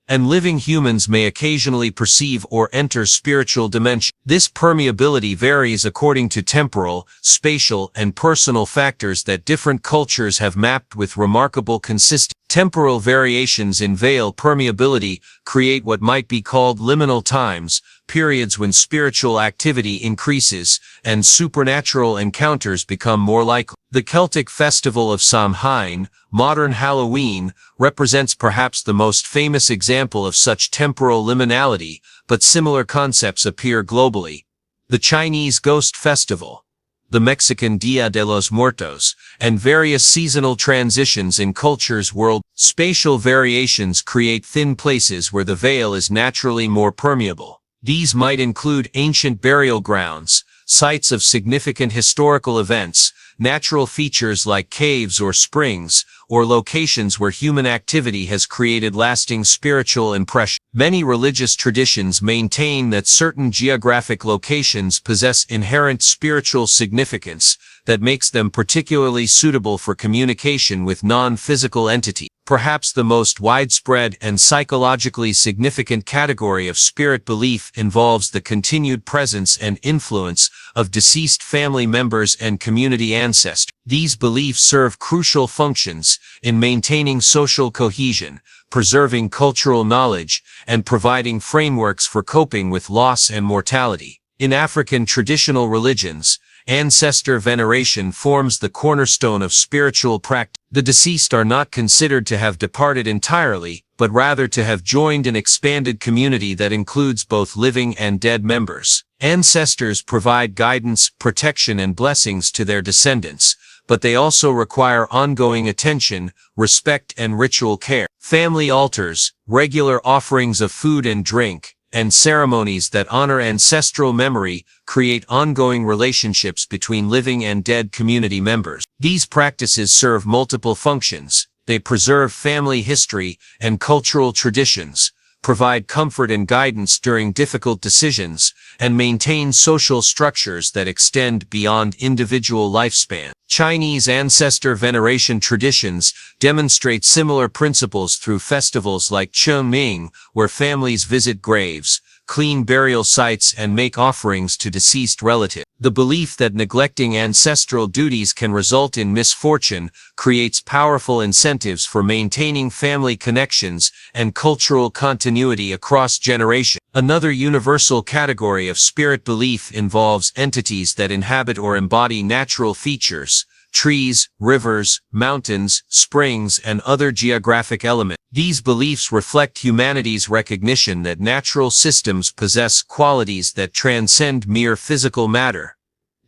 and living humans may occasionally perceive or enter spiritual dimension. This permeability varies according to temporal, spatial, and personal factors that different cultures have mapped with remarkable consistency. Temporal variations in veil permeability create what might be called liminal times, periods when spiritual activity increases and supernatural encounters become more likely. The Celtic festival of Samhain, modern Halloween, represents perhaps the most famous example of such temporal liminality, but similar concepts appear globally. The Chinese Ghost Festival, the Mexican Dia de los Muertos, and various seasonal transitions in cultures world. Spatial variations create thin places where the veil is naturally more permeable. These might include ancient burial grounds, sites of significant historical events, natural features like caves or springs, or locations where human activity has created lasting spiritual impression. Many religious traditions maintain that certain geographic locations possess inherent spiritual significance that makes them particularly suitable for communication with non-physical entities. Perhaps the most widespread and psychologically significant category of spirit belief involves the continued presence and influence of deceased family members and community ancestors. These beliefs serve crucial functions in maintaining social cohesion, preserving cultural knowledge, and providing frameworks for coping with loss and mortality. In African traditional religions, ancestor veneration forms the cornerstone of spiritual practice. The deceased are not considered to have departed entirely, but rather to have joined an expanded community that includes both living and dead members. Ancestors provide guidance, protection, and blessings to their descendants, but they also require ongoing attention, respect, and ritual care. Family altars, regular offerings of food and drink, and ceremonies that honor ancestral memory create ongoing relationships between living and dead community members. These practices serve multiple functions. They preserve family history and cultural traditions, provide comfort and guidance during difficult decisions, and maintain social structures that extend beyond individual lifespan. Chinese ancestor veneration traditions demonstrate similar principles through festivals like Qingming, where families visit graves, clean burial sites and make offerings to deceased relatives. The belief that neglecting ancestral duties can result in misfortune creates powerful incentives for maintaining family connections and cultural continuity across generations. Another universal category of spirit belief involves entities that inhabit or embody natural features, trees, rivers, mountains, springs, and other geographic elements. These beliefs reflect humanity's recognition that natural systems possess qualities that transcend mere physical matter.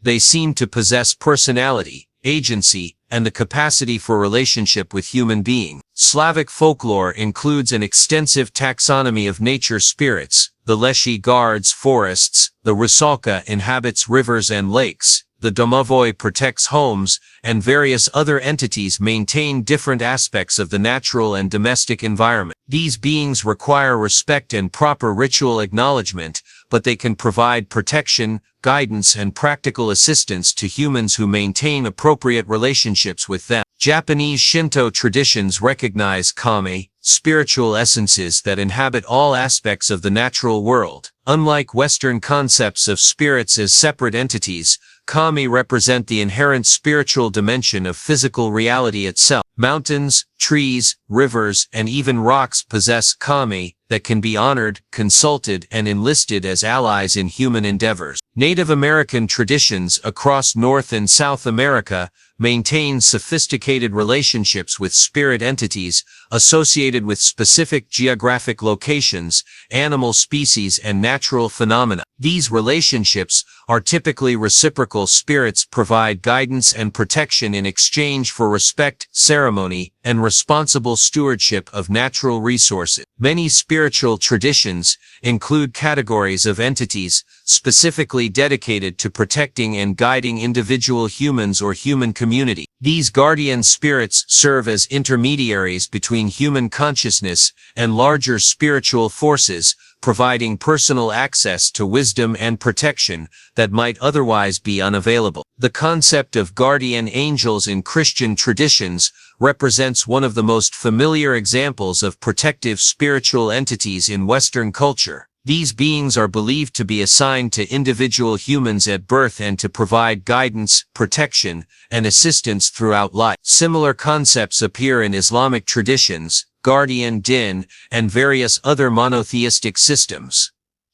They seem to possess personality, agency, and the capacity for relationship with human beings. Slavic folklore includes an extensive taxonomy of nature spirits. The Leshy guards forests, the Rusalka inhabits rivers and lakes, the Domovoi protects homes, and various other entities maintain different aspects of the natural and domestic environment. These beings require respect and proper ritual acknowledgement, but they can provide protection, guidance, and practical assistance to humans who maintain appropriate relationships with them. Japanese Shinto traditions recognize kami, spiritual essences that inhabit all aspects of the natural world. Unlike Western concepts of spirits as separate entities, kami represent the inherent spiritual dimension of physical reality itself. Mountains, trees, rivers, and even rocks possess kami that can be honored, consulted, and enlisted as allies in human endeavors. Native American traditions across North and South America maintain sophisticated relationships with spirit entities associated with specific geographic locations, animal species, and natural phenomena. These relationships are typically reciprocal. Spirits provide guidance and protection in exchange for respect, ceremony, and responsible stewardship of natural resources. Many spiritual traditions include categories of entities specifically dedicated to protecting and guiding individual humans or human community. These guardian spirits serve as intermediaries between human consciousness and larger spiritual forces, providing personal access to wisdom and protection that might otherwise be unavailable. The concept of guardian angels in Christian traditions represents one of the most familiar examples of protective spiritual entities in Western culture. These beings are believed to be assigned to individual humans at birth and to provide guidance, protection, and assistance throughout life. Similar concepts appear in Islamic traditions, guardian din, and various other monotheistic systems.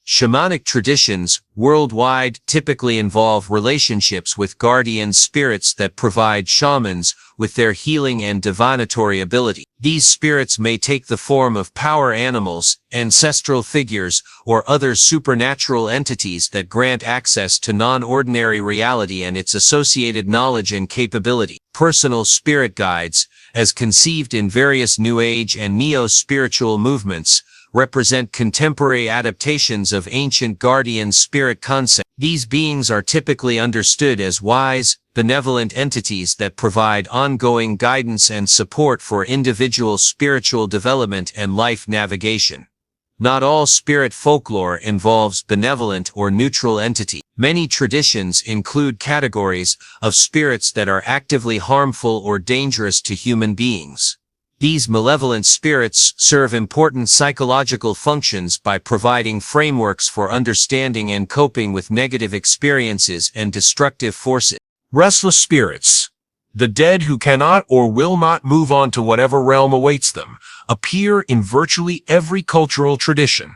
Shamanic traditions worldwide typically involve relationships with guardian spirits that provide shamans with their healing and divinatory ability. These spirits may take the form of power animals, ancestral figures, or other supernatural entities that grant access to non-ordinary reality and its associated knowledge and capability. Personal spirit guides, as conceived in various New Age and neo-spiritual movements, represent contemporary adaptations of ancient guardian spirit concepts. These beings are typically understood as wise, benevolent entities that provide ongoing guidance and support for individual spiritual development and life navigation. Not all spirit folklore involves benevolent or neutral entities. Many traditions include categories of spirits that are actively harmful or dangerous to human beings. These malevolent spirits serve important psychological functions by providing frameworks for understanding and coping with negative experiences and destructive forces.
Restless spirits, the dead who cannot or will not move on to whatever realm awaits them, appear in virtually every cultural tradition.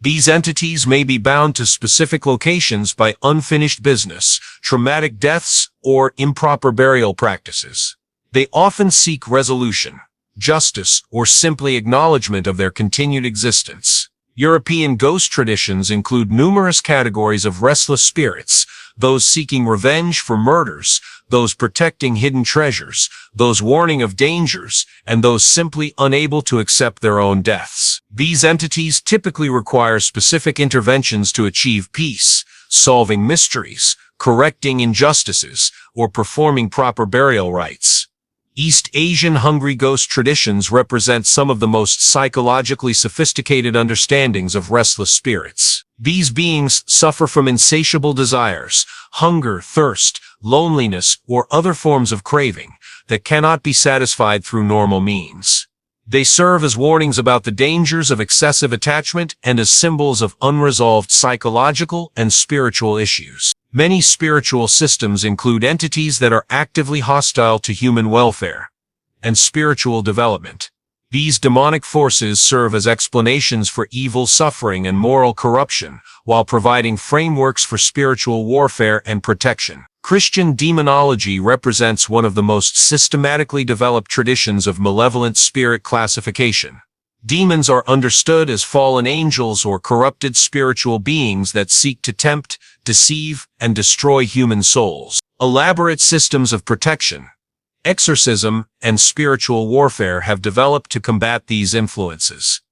These entities may be bound to specific locations by unfinished business, traumatic deaths, or improper burial practices. They often seek resolution, justice, or simply acknowledgement of their continued existence. European ghost traditions include numerous categories of restless spirits, those seeking revenge for murders, those protecting hidden treasures, those warning of dangers, and those simply unable to accept their own deaths. These entities typically require specific interventions to achieve peace, solving mysteries, correcting injustices, or performing proper burial rites. East Asian hungry ghost traditions represent some of the most psychologically sophisticated understandings of restless spirits. These beings suffer from insatiable desires, hunger, thirst, loneliness, or other forms of craving that cannot be satisfied through normal means. They serve as warnings about the dangers of excessive attachment and as symbols of unresolved psychological and spiritual issues. Many spiritual systems include entities that are actively hostile to human welfare and spiritual development. These demonic forces serve as explanations for evil, suffering, and moral corruption, while providing frameworks for spiritual warfare and protection. Christian demonology represents one of the most systematically developed traditions of malevolent spirit classification. Demons are understood as fallen angels or corrupted spiritual beings that seek to tempt, deceive, and destroy human souls. Elaborate systems of protection, exorcism, and spiritual warfare have developed to combat these influences.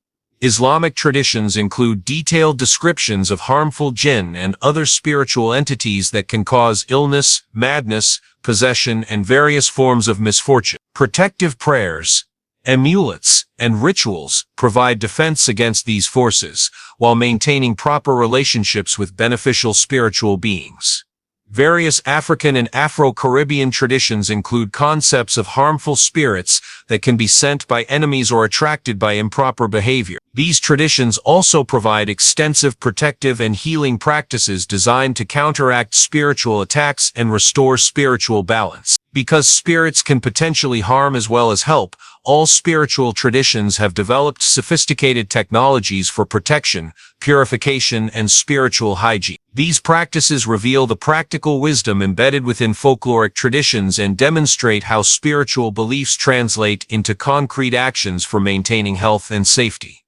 Islamic traditions include detailed descriptions of harmful jinn and other spiritual entities that can cause illness, madness, possession, and various forms of misfortune. Protective prayers, amulets, and rituals provide defense against these forces, while maintaining proper relationships with beneficial spiritual beings. Various African and Afro-Caribbean traditions include concepts of harmful spirits that can be sent by enemies or attracted by improper behavior. These traditions also provide extensive protective and healing practices designed to counteract spiritual attacks and restore spiritual balance. Because spirits can potentially harm as well as help, all spiritual traditions have developed sophisticated technologies for protection, purification, and spiritual hygiene. These practices reveal the practical wisdom embedded within folkloric traditions and demonstrate how spiritual beliefs translate into concrete actions for maintaining health and safety.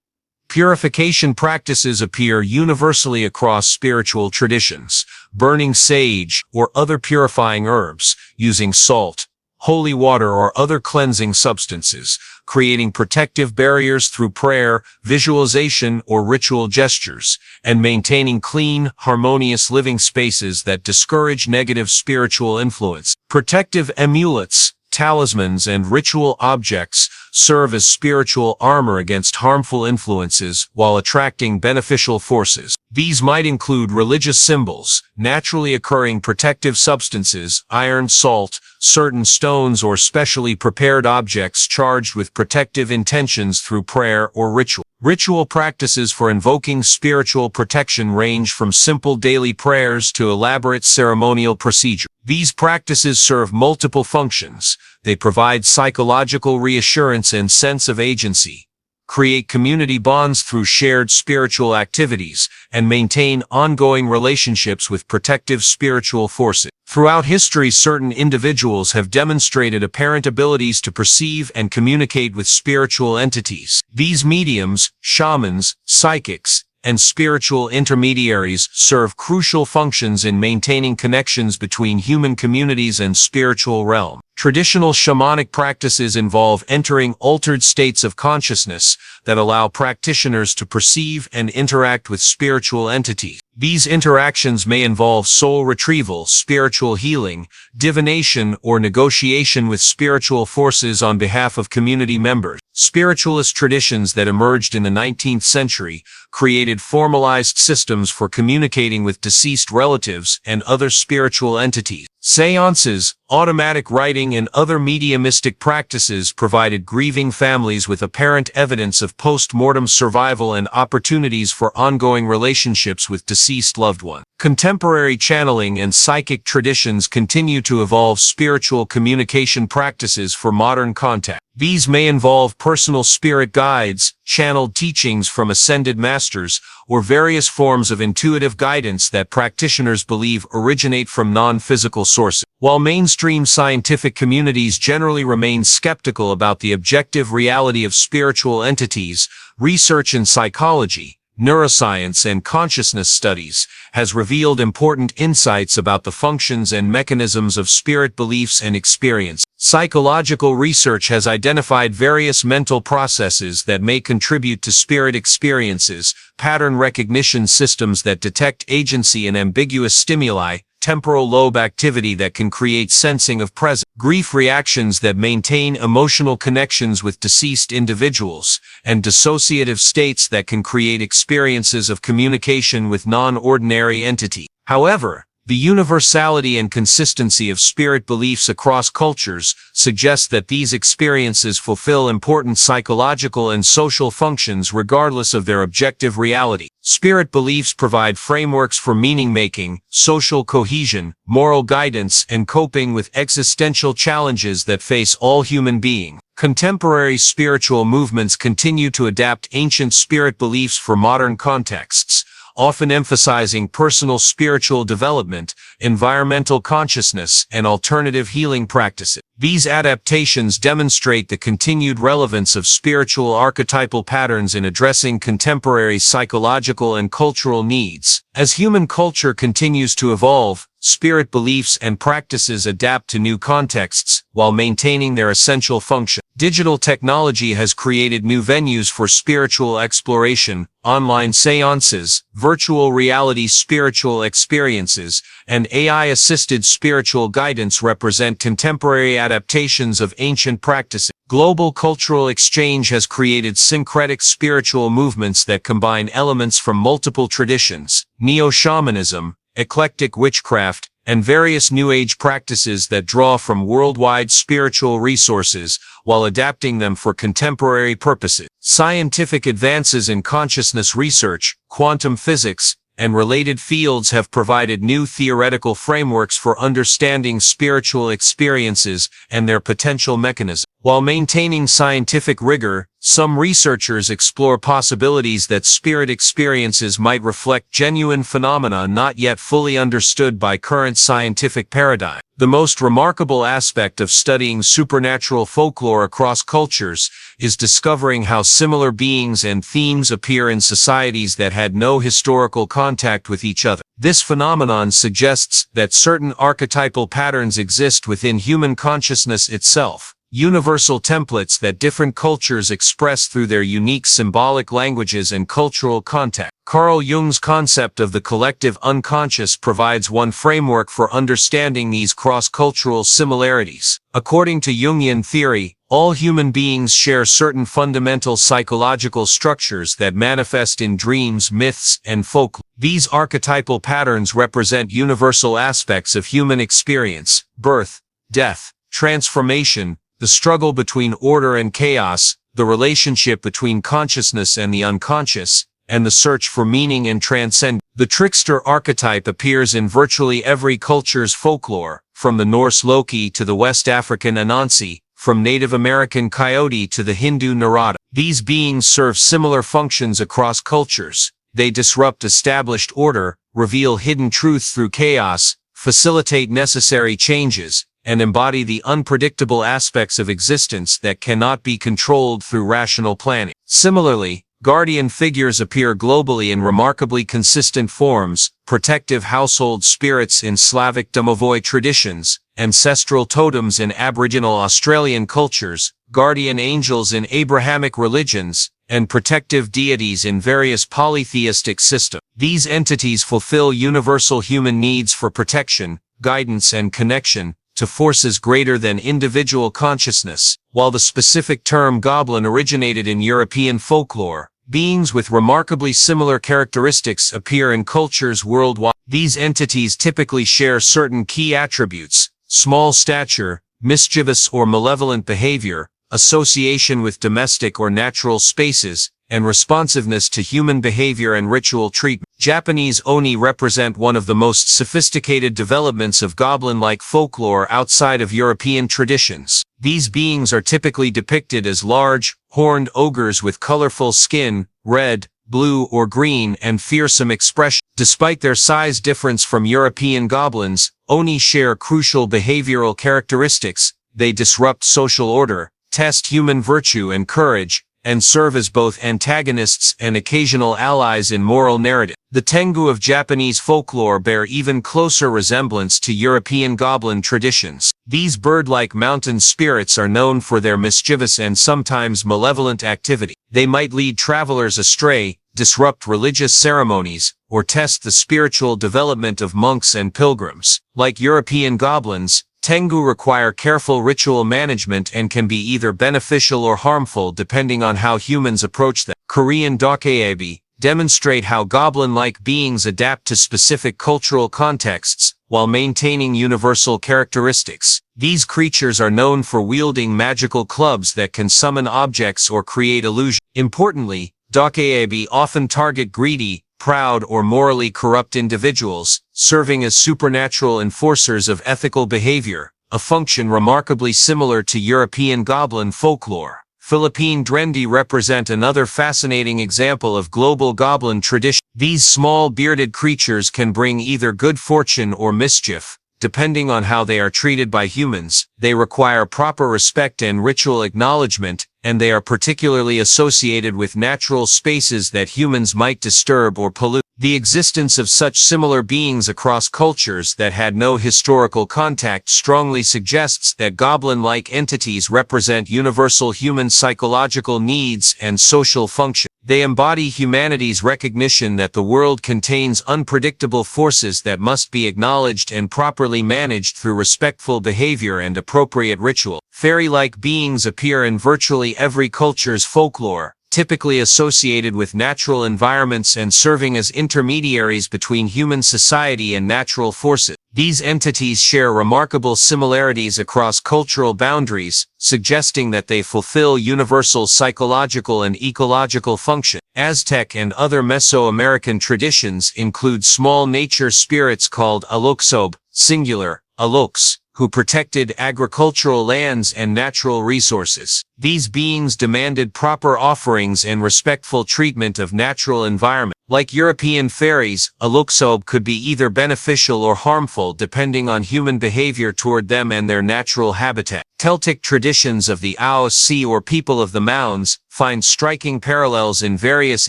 Purification practices appear universally across spiritual traditions, burning sage or other purifying herbs, using salt, holy water, or other cleansing substances, creating protective barriers through prayer, visualization, or ritual gestures, and maintaining clean, harmonious living spaces that discourage negative spiritual influence. Protective amulets, talismans, and ritual objects serve as spiritual armor against harmful influences while attracting beneficial forces. These might include religious symbols, naturally occurring protective substances, iron, salt, certain stones, or specially prepared objects charged with protective intentions through prayer or ritual. Ritual practices for invoking spiritual protection range from simple daily prayers to elaborate ceremonial procedures. These practices serve multiple functions. They provide psychological reassurance and sense of agency, create community bonds through shared spiritual activities, and maintain ongoing relationships with protective spiritual forces. Throughout history, certain individuals have demonstrated apparent abilities to perceive and communicate with spiritual entities. These mediums, shamans, psychics, and spiritual intermediaries serve crucial functions in maintaining connections between human communities and spiritual realm. Traditional shamanic practices involve entering altered states of consciousness that allow practitioners to perceive and interact with spiritual entities. These interactions may involve soul retrieval, spiritual healing, divination, or negotiation with spiritual forces on behalf of community members. Spiritualist traditions that emerged in the 19th century created formalized systems for communicating with deceased relatives and other spiritual entities. Seances, automatic writing, and other mediumistic practices provided grieving families with apparent evidence of post-mortem survival and opportunities for ongoing relationships with deceased loved ones. Contemporary channeling and psychic traditions continue to evolve spiritual communication practices for modern contact. These may involve personal spirit guides, channeled teachings from ascended masters, or various forms of intuitive guidance that practitioners believe originate from non-physical sources. While mainstream scientific communities generally remain skeptical about the objective reality of spiritual entities, research in psychology, neuroscience, and consciousness studies has revealed important insights about the functions and mechanisms of spirit beliefs and experience. Psychological research has identified various mental processes that may contribute to spirit experiences, pattern recognition systems that detect agency and ambiguous stimuli, temporal lobe activity that can create sensing of presence, grief reactions that maintain emotional connections with deceased individuals, and dissociative states that can create experiences of communication with non-ordinary entities. However,
The universality and consistency of spirit beliefs across cultures suggests that these experiences fulfill important psychological and social functions regardless of their objective reality. Spirit beliefs provide frameworks for meaning-making, social cohesion, moral guidance, and coping with existential challenges that face all human beings. Contemporary spiritual movements continue to adapt ancient spirit beliefs for modern contexts, often emphasizing personal spiritual development, environmental consciousness, and alternative healing practices. These adaptations demonstrate the continued relevance of spiritual archetypal patterns in addressing contemporary psychological and cultural needs. As human culture continues to evolve, spirit beliefs and practices adapt to new contexts while maintaining their essential function. Digital technology has created new venues for spiritual exploration. Online seances, virtual reality spiritual experiences, and AI-assisted spiritual guidance represent contemporary adaptations of ancient practices. Global cultural exchange has created syncretic spiritual movements that combine elements from multiple traditions, neo-shamanism, eclectic witchcraft, and various New Age practices that draw from worldwide spiritual resources while adapting them for contemporary purposes. Scientific advances in consciousness research, quantum physics, and related fields have provided new theoretical frameworks for understanding spiritual experiences and their potential mechanisms. While maintaining scientific rigor, some researchers explore possibilities that spirit experiences might reflect genuine phenomena not yet fully understood by current scientific paradigm. The most remarkable aspect of studying supernatural folklore across cultures is discovering how similar beings and themes appear in societies that had no historical contact with each other. This phenomenon suggests that certain archetypal patterns exist within human consciousness itself, universal templates that different cultures express through their unique symbolic languages and cultural context. Carl Jung's concept of the collective unconscious provides one framework for understanding these cross-cultural similarities. According to Jungian theory, all human beings share certain fundamental psychological structures that manifest in dreams, myths, and folklore. These archetypal patterns represent universal aspects of human experience: birth, death, transformation, the struggle between order and chaos, the relationship between consciousness and the unconscious, and the search for meaning and transcendence. The trickster archetype appears in virtually every culture's folklore, from the Norse Loki to the West African Anansi, from Native American coyote to the Hindu Narada. These beings serve similar functions across cultures. They disrupt established order, reveal hidden truths through chaos, facilitate necessary changes, and embody the unpredictable aspects of existence that cannot be controlled through rational planning. Similarly, guardian figures appear globally in remarkably consistent forms: protective household spirits in Slavic domovoi traditions, ancestral totems in Aboriginal Australian cultures, guardian angels in Abrahamic religions, and protective deities in various polytheistic systems. These entities fulfill universal human needs for protection, guidance, and connection to forces greater than individual consciousness. While the specific term goblin originated in European folklore, beings with remarkably similar characteristics appear in cultures worldwide. These entities typically share certain key attributes: small stature, mischievous or malevolent behavior, association with domestic or natural spaces, and responsiveness to human behavior and ritual treatment. Japanese oni represent one of the most sophisticated developments of goblin-like folklore outside of European traditions. These beings are typically depicted as large, horned ogres with colorful skin, red, blue, or green, and fearsome expression. Despite their size difference from European goblins, oni share crucial behavioral characteristics. They disrupt social order, test human virtue and courage, and serve as both antagonists and occasional allies in moral narrative. The Tengu of Japanese folklore bear even closer resemblance to European goblin traditions. These bird-like mountain spirits are known for their mischievous and sometimes malevolent activity. They might lead travelers astray, disrupt religious ceremonies, or test the spiritual development of monks and pilgrims. Like European goblins, Tengu require careful ritual management and can be either beneficial or harmful depending on how humans approach them. Korean dokeebi demonstrate how goblin-like beings adapt to specific cultural contexts,
while maintaining universal characteristics. These creatures are known for wielding magical clubs that can summon objects or create illusions. Importantly, Dokeabi often target greedy, proud or morally corrupt individuals, serving as supernatural enforcers of ethical behavior, a function remarkably similar to European goblin folklore. Philippine Drendy represent another fascinating example of global goblin tradition. These small bearded creatures can bring either good fortune or mischief, depending on how they are treated by humans. They require proper respect and ritual acknowledgement, and they are particularly associated with natural spaces that humans might disturb or pollute. The existence of such similar beings across cultures that had no historical contact strongly suggests that goblin-like entities represent universal human psychological needs and social function. They embody humanity's recognition that the world contains unpredictable forces that must be acknowledged and properly managed through respectful behavior and appropriate ritual. Fairy-like beings appear in virtually every culture's folklore, typically associated with natural environments and serving as intermediaries between human society and natural forces. These entities share remarkable similarities across cultural boundaries, suggesting that they fulfill universal psychological and ecological functions. Aztec and other Mesoamerican traditions include small nature spirits called Aloksob, singular, Aloks, who protected agricultural lands and natural resources. These beings demanded proper offerings and respectful treatment of natural environment. Like European fairies, Aloksob could be either beneficial or harmful depending on human behavior toward them and their natural habitat. Celtic traditions of the Aos Sea or people of the mounds find striking parallels in various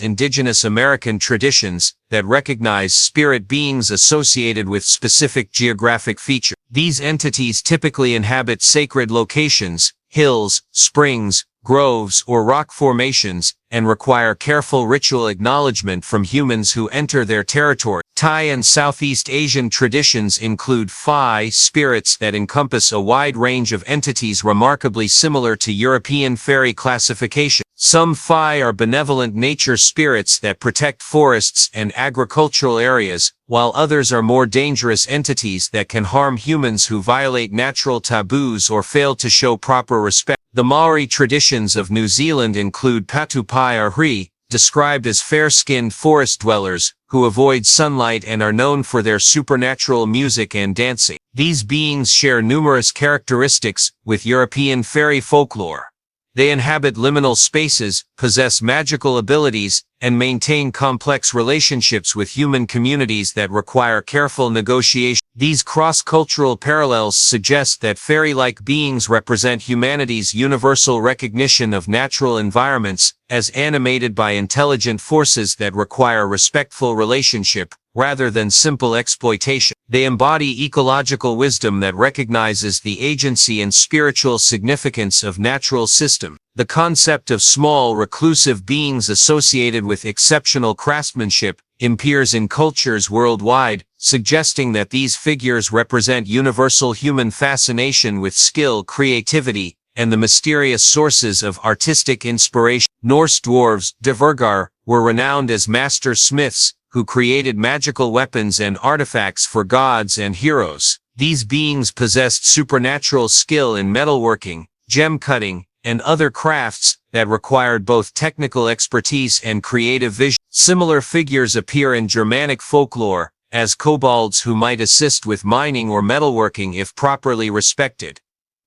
indigenous American traditions that recognize spirit beings associated with specific geographic features. These entities typically inhabit sacred locations, hills, springs, groves, or rock formations, and require careful ritual acknowledgement from humans who enter their territory. Thai and Southeast Asian traditions include Fae spirits that encompass a wide range of entities remarkably similar to European fairy classification. Some Fae are benevolent nature spirits that protect forests and agricultural areas, while others are more dangerous entities that can harm humans who violate natural taboos or fail to show proper respect. The Maori traditions of New Zealand include Patupai Arhi, described as fair-skinned forest dwellers, who avoid sunlight and are known for their supernatural music and dancing. These beings share numerous characteristics with European fairy folklore. They inhabit liminal spaces, possess magical abilities, and maintain complex relationships with human communities that require careful negotiation. These cross-cultural parallels suggest that fairy-like beings represent humanity's universal recognition of natural environments as animated by intelligent forces that require respectful relationship, rather than simple exploitation. They embody ecological wisdom that recognizes the agency and spiritual significance of natural systems. The concept of small, reclusive beings associated with exceptional craftsmanship appears in cultures worldwide, suggesting that these figures represent universal human fascination with skill, creativity, and the mysterious sources of artistic inspiration. Norse dwarves, Dvergar, were renowned as master smiths, who created magical weapons and artifacts for gods and heroes. These beings possessed supernatural skill in metalworking, gem cutting, and other crafts that required both technical expertise and creative vision. Similar figures appear in Germanic folklore, as kobolds who might assist with mining or metalworking if properly respected.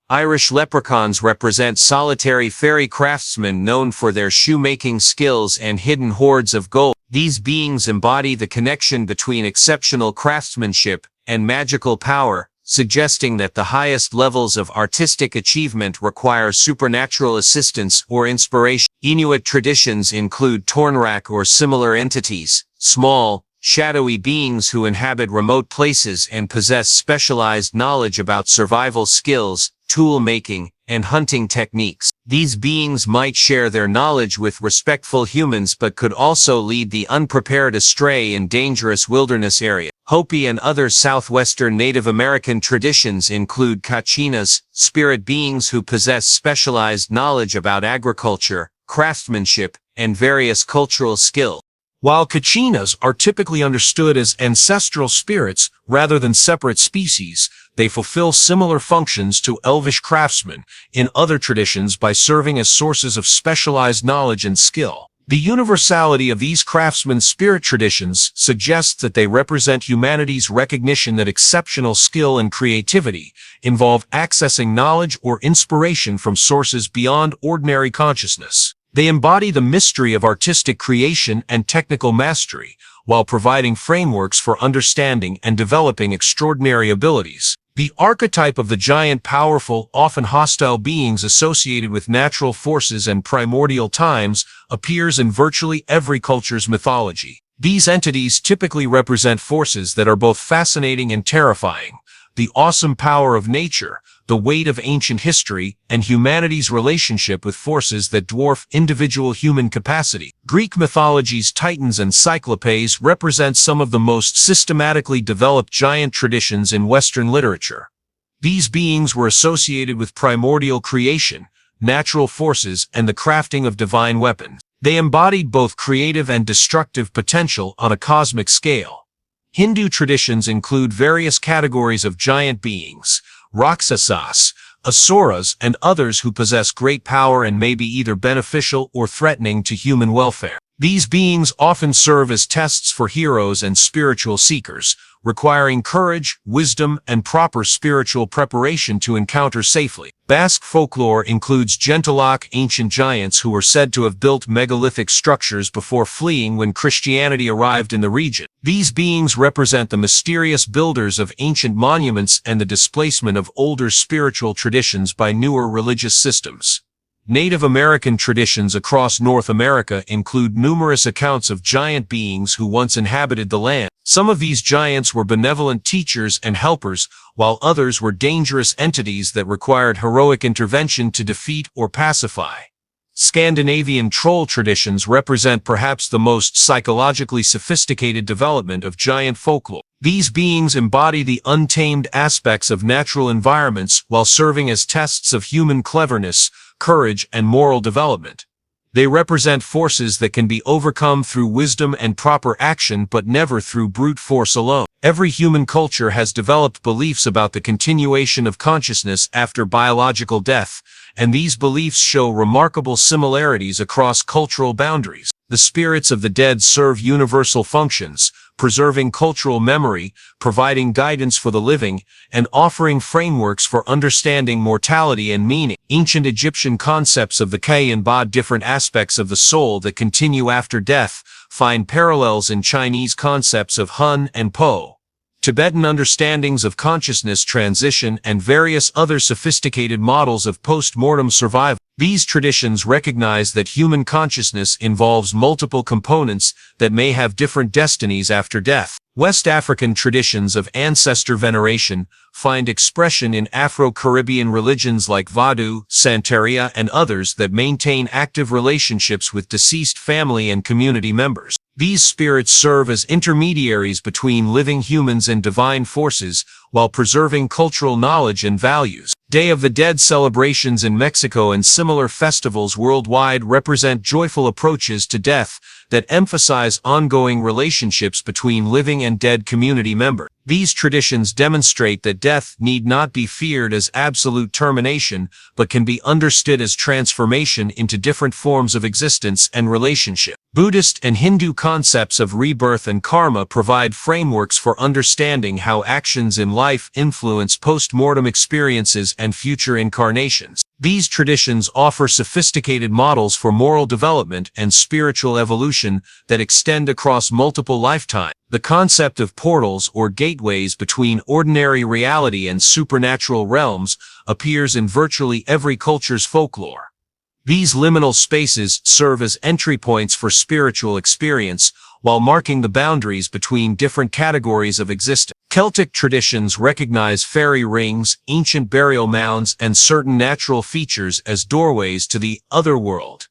Irish leprechauns represent solitary fairy craftsmen known for their shoemaking skills and hidden hoards of gold. These beings embody the connection between exceptional craftsmanship and magical power, suggesting that the highest levels of artistic achievement require supernatural assistance or inspiration. Inuit traditions include Tornrak or similar entities, small, shadowy beings who inhabit remote places and possess specialized knowledge about survival skills, tool making, and hunting techniques. These beings might share their knowledge with respectful humans but could also lead the unprepared astray in dangerous wilderness areas. Hopi and other southwestern Native American traditions include Kachinas, spirit beings who possess specialized knowledge about agriculture, craftsmanship, and various cultural skills. While kachinas are typically understood as ancestral spirits rather than separate species, they fulfill similar functions to elvish craftsmen in other traditions by serving as sources of specialized knowledge and skill. The universality of these craftsmen's spirit traditions suggests that they represent humanity's recognition that exceptional skill and creativity involve accessing knowledge or inspiration from sources beyond ordinary consciousness. They embody the mystery of artistic creation and technical mastery, while providing frameworks for understanding and developing extraordinary abilities. The archetype of the giant, powerful, often hostile beings associated with natural forces and primordial times appears in virtually every culture's mythology. These entities typically represent forces that are both fascinating and terrifying: the awesome power of nature, the weight of ancient history, and humanity's relationship with forces that dwarf individual human capacity. Greek mythology's Titans and Cyclopes represent some of the most systematically developed giant traditions in Western literature. These beings were associated with primordial creation, natural forces, and the crafting of divine weapons. They embodied both creative and destructive potential on a cosmic scale. Hindu traditions include various categories of giant beings: Rakshasas, Asuras, and others who possess great power and may be either beneficial or threatening to human welfare. These beings often serve as tests for heroes and spiritual seekers, requiring courage, wisdom, and proper spiritual preparation to encounter safely. Basque folklore includes Jentilak, ancient giants who were said to have built megalithic structures before fleeing when Christianity arrived in the region. These beings represent the mysterious builders of ancient monuments and the displacement of older spiritual traditions by newer religious systems. Native American traditions across North America include numerous accounts of giant beings who once inhabited the land. Some of these giants were benevolent teachers and helpers, while others were dangerous entities that required heroic intervention to defeat or pacify. Scandinavian troll traditions represent perhaps the most psychologically sophisticated development of giant folklore. These beings embody the untamed aspects of natural environments while serving as tests of human cleverness, courage, and moral development. They represent forces that can be overcome through wisdom and proper action, but never through brute force alone. Every human culture has developed beliefs about the continuation of consciousness after biological death, and these beliefs show remarkable similarities across cultural boundaries. The spirits of the dead serve universal functions, preserving cultural memory, providing guidance for the living, and offering frameworks for understanding mortality and meaning. Ancient Egyptian concepts of the Ka embody different aspects of the soul that continue after death, find parallels in Chinese concepts of Hun and Po, Tibetan understandings of consciousness transition, and various other sophisticated models of post-mortem survival. These traditions recognize that human consciousness involves multiple components that may have different destinies after death. West African traditions of ancestor veneration find expression in Afro-Caribbean religions like Vodou, Santeria, and others that maintain active relationships with deceased family and community members. These spirits serve as intermediaries between living humans and divine forces, while preserving cultural knowledge and values. Day of the Dead celebrations in Mexico and similar festivals worldwide represent joyful approaches to death that emphasize ongoing relationships between living and dead community members. These traditions demonstrate that death need not be feared as absolute termination, but can be understood as transformation into different forms of existence and relationship. Buddhist and Hindu concepts of rebirth and karma provide frameworks for understanding how actions in life influence post-mortem experiences and future incarnations. These traditions offer sophisticated models for moral development and spiritual evolution that extend across multiple lifetimes. The concept of portals or gateways between ordinary reality and supernatural realms appears in virtually every culture's folklore. These liminal spaces serve as entry points for spiritual experience, while marking the boundaries between different categories of existence. Celtic traditions recognize fairy rings, ancient burial mounds, and certain natural features as doorways to the other world.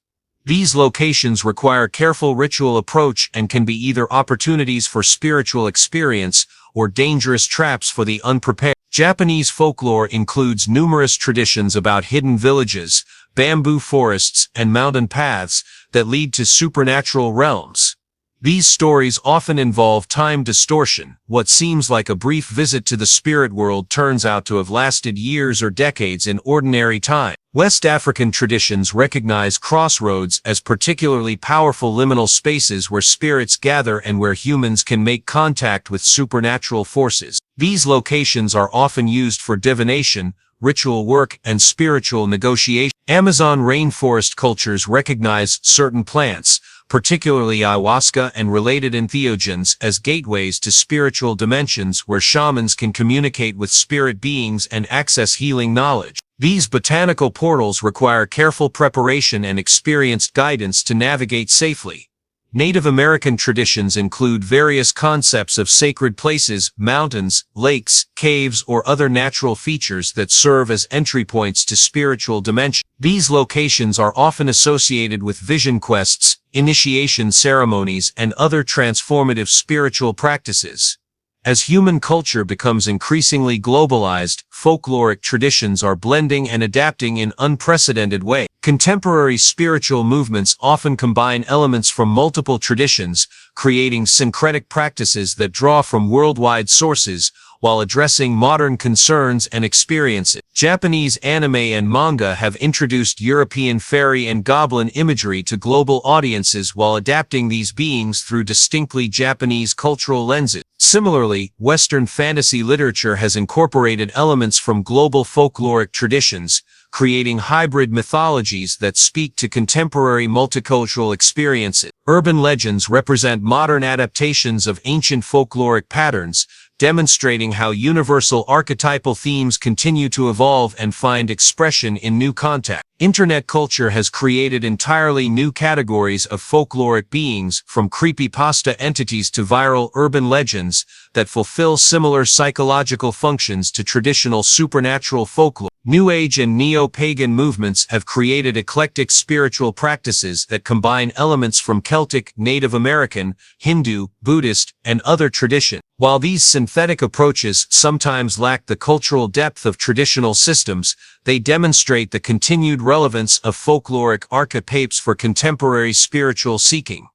These locations require careful ritual approach and can be either opportunities for spiritual experience or dangerous traps for the unprepared. Japanese folklore includes numerous traditions about hidden villages, bamboo forests, and mountain paths that lead to supernatural realms. These stories often involve time distortion. What seems like a brief visit to the spirit world turns out to have lasted years or decades in ordinary time. West African traditions recognize crossroads as particularly powerful liminal spaces where spirits gather and where humans can make contact with supernatural forces. These locations are often used for divination, ritual work, and spiritual negotiation. Amazon rainforest cultures recognize certain plants, particularly ayahuasca and related entheogens, as gateways to spiritual dimensions where shamans can communicate with spirit beings and access healing knowledge. These botanical portals require careful preparation and experienced guidance to navigate safely. Native American traditions include various concepts of sacred places, mountains, lakes, caves, or other natural features that serve as entry points to spiritual dimensions. These locations are often associated with vision quests, initiation ceremonies, and other transformative spiritual practices. As human culture becomes increasingly globalized, folkloric traditions are blending and adapting in unprecedented ways. Contemporary spiritual movements often combine elements from multiple traditions, creating syncretic practices that draw from worldwide sources while addressing modern concerns and experiences. Japanese anime and manga have introduced European fairy and goblin imagery to global audiences while adapting these beings through distinctly Japanese cultural lenses. Similarly, Western fantasy literature has incorporated elements from global folkloric traditions, creating hybrid mythologies that speak to contemporary multicultural experiences. Urban legends represent modern adaptations of ancient folkloric patterns, demonstrating how universal archetypal themes continue to evolve and find expression in new contexts. Internet culture has created entirely new categories of folkloric beings, from creepypasta entities to viral urban legends, that fulfill similar psychological functions to traditional supernatural folklore. New Age and neo-pagan movements have created eclectic spiritual practices that combine elements from Celtic, Native American, Hindu, Buddhist, and other traditions. While these synthetic approaches sometimes lack the cultural depth of traditional systems, they demonstrate the continued relevance of folkloric archetypes for contemporary spiritual seeking.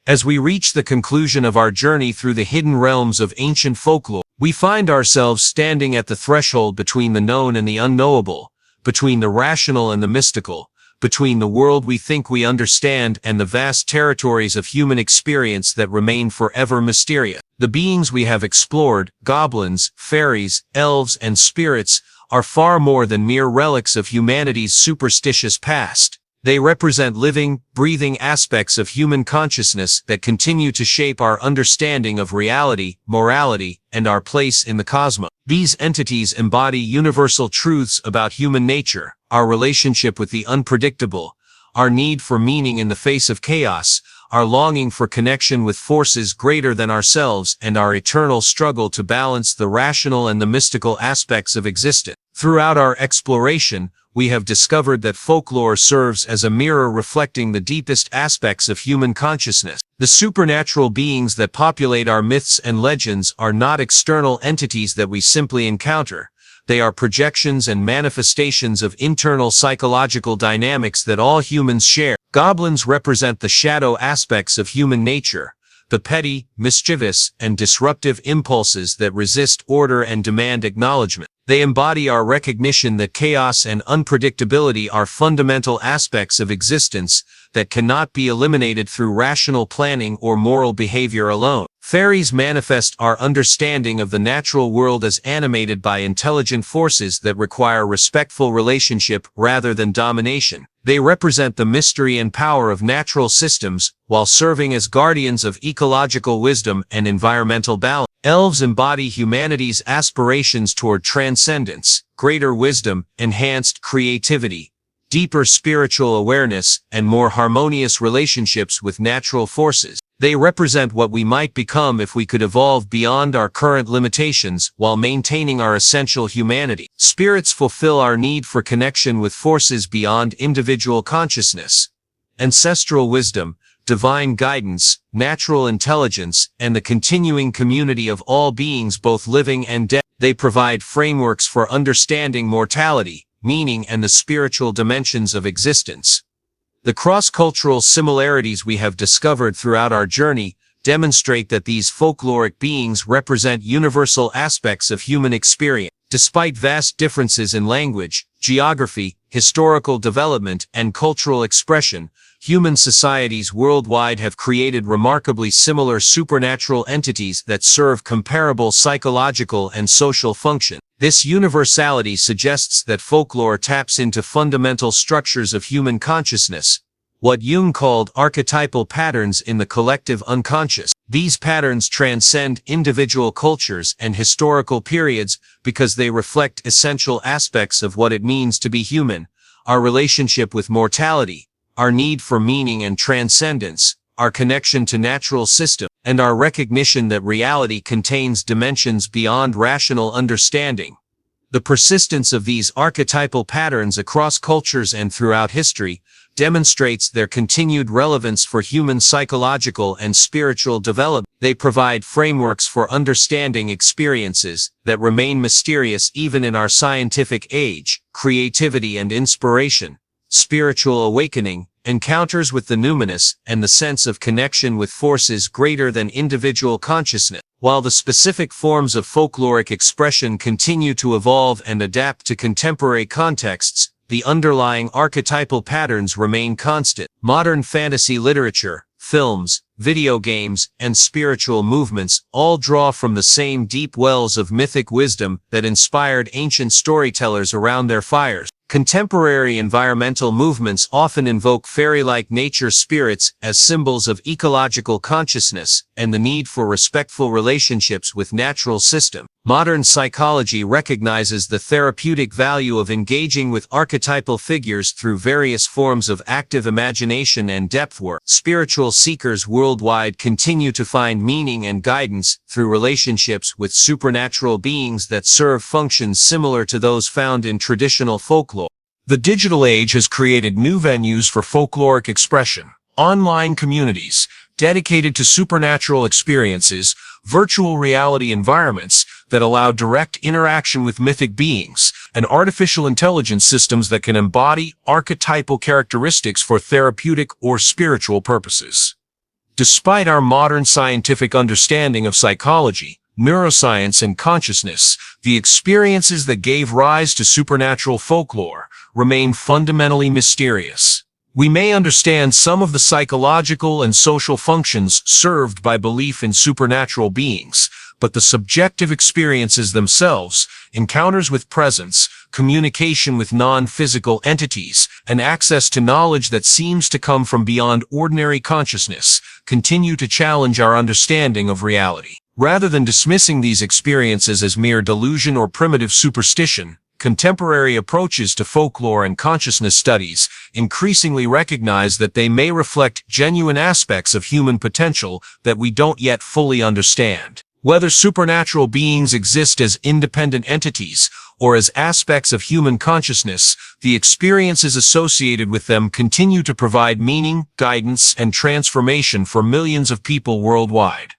As we reach the conclusion of our journey through the hidden realms of ancient folklore, we find ourselves standing at the threshold between the known and the unknowable, between the rational and the mystical, between the world we think we understand and the vast territories of human experience that remain forever mysterious. The beings we have explored, goblins, fairies, elves, and spirits, are far more than mere relics of humanity's superstitious past. They represent living, breathing aspects of human consciousness that continue to shape our understanding of reality, morality, and our place in the cosmos. These entities embody universal truths about human nature, our relationship with the unpredictable, our need for meaning in the face of chaos, our longing for connection with forces greater than ourselves, and our eternal struggle to balance the rational and the mystical aspects of existence. Throughout our exploration, we have discovered that folklore serves as a mirror reflecting the deepest aspects of human consciousness. The supernatural beings that populate our myths and legends are not external entities that we simply encounter. They are projections and manifestations of internal psychological dynamics that all humans share. Goblins represent the shadow aspects of human nature, the petty, mischievous, and disruptive impulses that resist order and demand acknowledgement. They embody our recognition that chaos and unpredictability are fundamental aspects of existence that cannot be eliminated through rational planning or moral behavior alone. Fairies manifest our understanding of the natural world as animated by intelligent forces that require respectful relationship rather than domination. They represent the mystery and power of natural systems, while serving as guardians of ecological wisdom and environmental balance. Elves embody humanity's aspirations toward transcendence, greater wisdom, enhanced creativity, deeper spiritual awareness, and more harmonious relationships with natural forces. They represent what we might become if we could evolve beyond our current limitations while maintaining our essential humanity. Spirits fulfill our need for connection with forces beyond individual consciousness. Ancestral wisdom, divine guidance, natural intelligence, and the continuing community of all beings both living and dead. They provide frameworks for understanding mortality, meaning, and the spiritual dimensions of existence. The cross-cultural similarities we have discovered throughout our journey
demonstrate that these folkloric beings represent universal aspects of human experience. Despite vast differences in language, geography, historical development, and cultural expression, human societies worldwide have created remarkably similar supernatural entities that serve comparable psychological and social functions. This universality suggests that folklore taps into fundamental structures of human consciousness, what Jung called archetypal patterns in the collective unconscious. These patterns transcend individual cultures and historical periods because they reflect essential aspects of what it means to be human: our relationship with mortality, our need for meaning and transcendence, our connection to natural systems, and our recognition that reality contains dimensions beyond rational understanding. The persistence of these archetypal patterns across cultures and throughout history demonstrates their continued relevance for human psychological and spiritual development. They provide frameworks for understanding experiences that remain mysterious even in our scientific age: creativity and inspiration, spiritual awakening, encounters with the numinous, and the sense of connection with forces greater than individual consciousness. While the specific forms of folkloric expression continue to evolve and adapt to contemporary contexts, the underlying archetypal patterns remain constant. Modern fantasy literature, films, video games, and spiritual movements all draw from the same deep wells of mythic wisdom that inspired ancient storytellers around their fires. Contemporary environmental movements often invoke fairy-like nature spirits as symbols of ecological consciousness and the need for respectful relationships with natural systems. Modern psychology recognizes the therapeutic value of engaging with archetypal figures through various forms of active imagination and depth work. Spiritual seekers worldwide continue to find meaning and guidance through relationships with supernatural beings that serve functions similar to those found in traditional folklore. The digital age has created new venues for folkloric expression. Online communities dedicated to supernatural experiences, virtual reality environments that allow direct interaction with mythic beings, and artificial intelligence systems that can embody archetypal characteristics for therapeutic or spiritual purposes. Despite our modern scientific understanding of psychology, neuroscience, and consciousness, the experiences that gave rise to supernatural folklore remain fundamentally mysterious. We may understand some of the psychological and social functions served by belief in supernatural beings, but the subjective experiences themselves, encounters with presence, communication with non-physical entities, and access to knowledge that seems to come from beyond ordinary consciousness, continue to challenge our understanding of reality. Rather than dismissing these experiences as mere delusion or primitive superstition, contemporary approaches to folklore and consciousness studies increasingly recognize that they may reflect genuine aspects of human potential that we don't yet fully understand. Whether supernatural beings exist as independent entities or as aspects of human consciousness, the experiences associated with them continue to provide meaning, guidance, and transformation for millions of people worldwide.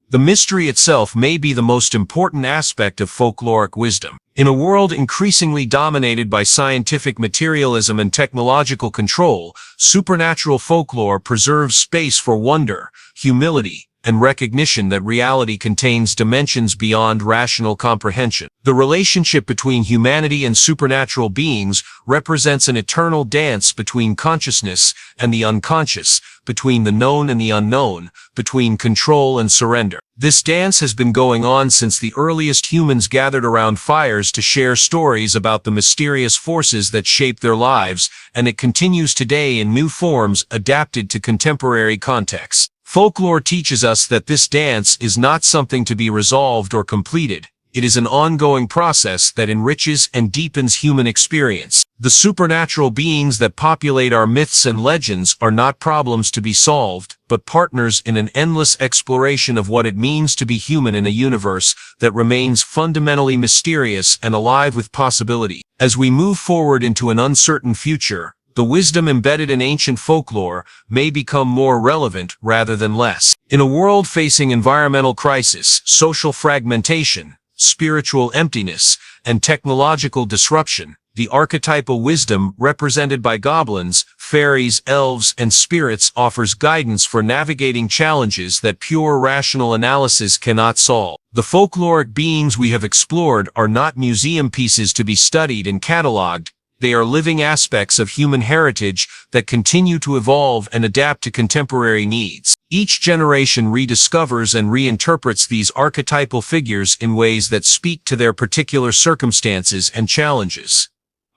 The mystery itself may be the most important aspect of folkloric wisdom. In a world increasingly dominated by scientific materialism and technological control, supernatural folklore preserves space for wonder, humility, and recognition that reality contains dimensions beyond rational comprehension. The relationship between humanity and supernatural beings represents an eternal dance between consciousness and the unconscious, between the known and the unknown, between control and surrender. This dance has been going on since the earliest humans gathered around fires to share stories about the mysterious forces that shape their lives, and it continues today in new forms adapted to contemporary contexts. Folklore teaches us that this dance is not something to be resolved or completed. It is an ongoing process that enriches and deepens human experience. The supernatural beings that populate our myths and legends are not problems to be solved, but partners in an endless exploration of what it means to be human in a universe that remains fundamentally mysterious and alive with possibility. As we move forward into an uncertain future, the wisdom embedded in ancient folklore may become more relevant rather than less. In a world facing environmental crisis, social fragmentation, spiritual emptiness, and technological disruption,
The archetypal wisdom, represented by goblins, fairies, elves, and spirits, offers guidance for navigating challenges that pure rational analysis cannot solve. The folkloric beings we have explored are not museum pieces to be studied and catalogued. They are living aspects of human heritage that continue to evolve and adapt to contemporary needs. Each generation rediscovers and reinterprets these archetypal figures in ways that speak to their particular circumstances and challenges.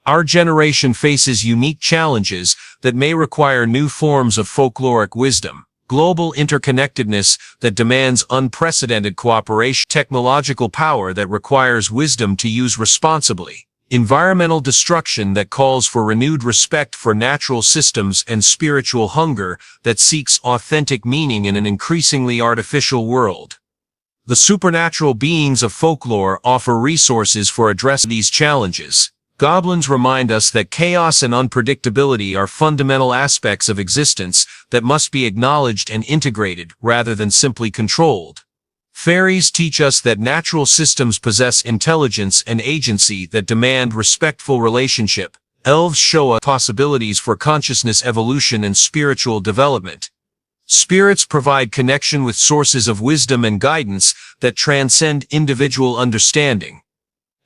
Our generation faces unique challenges that may require new forms of folkloric wisdom. Global interconnectedness that demands unprecedented cooperation, technological power that requires wisdom to use responsibly, environmental destruction that calls for renewed respect for natural systems, and spiritual hunger that seeks authentic meaning in an increasingly artificial world. The supernatural beings of folklore offer resources for addressing these challenges. Goblins remind us that chaos and unpredictability are fundamental aspects of existence that must be acknowledged and integrated rather than simply controlled. Fairies teach us that natural systems possess intelligence and agency that demand respectful relationship. Elves show us possibilities for consciousness evolution and spiritual development. Spirits provide connection with sources of wisdom and guidance that transcend individual understanding.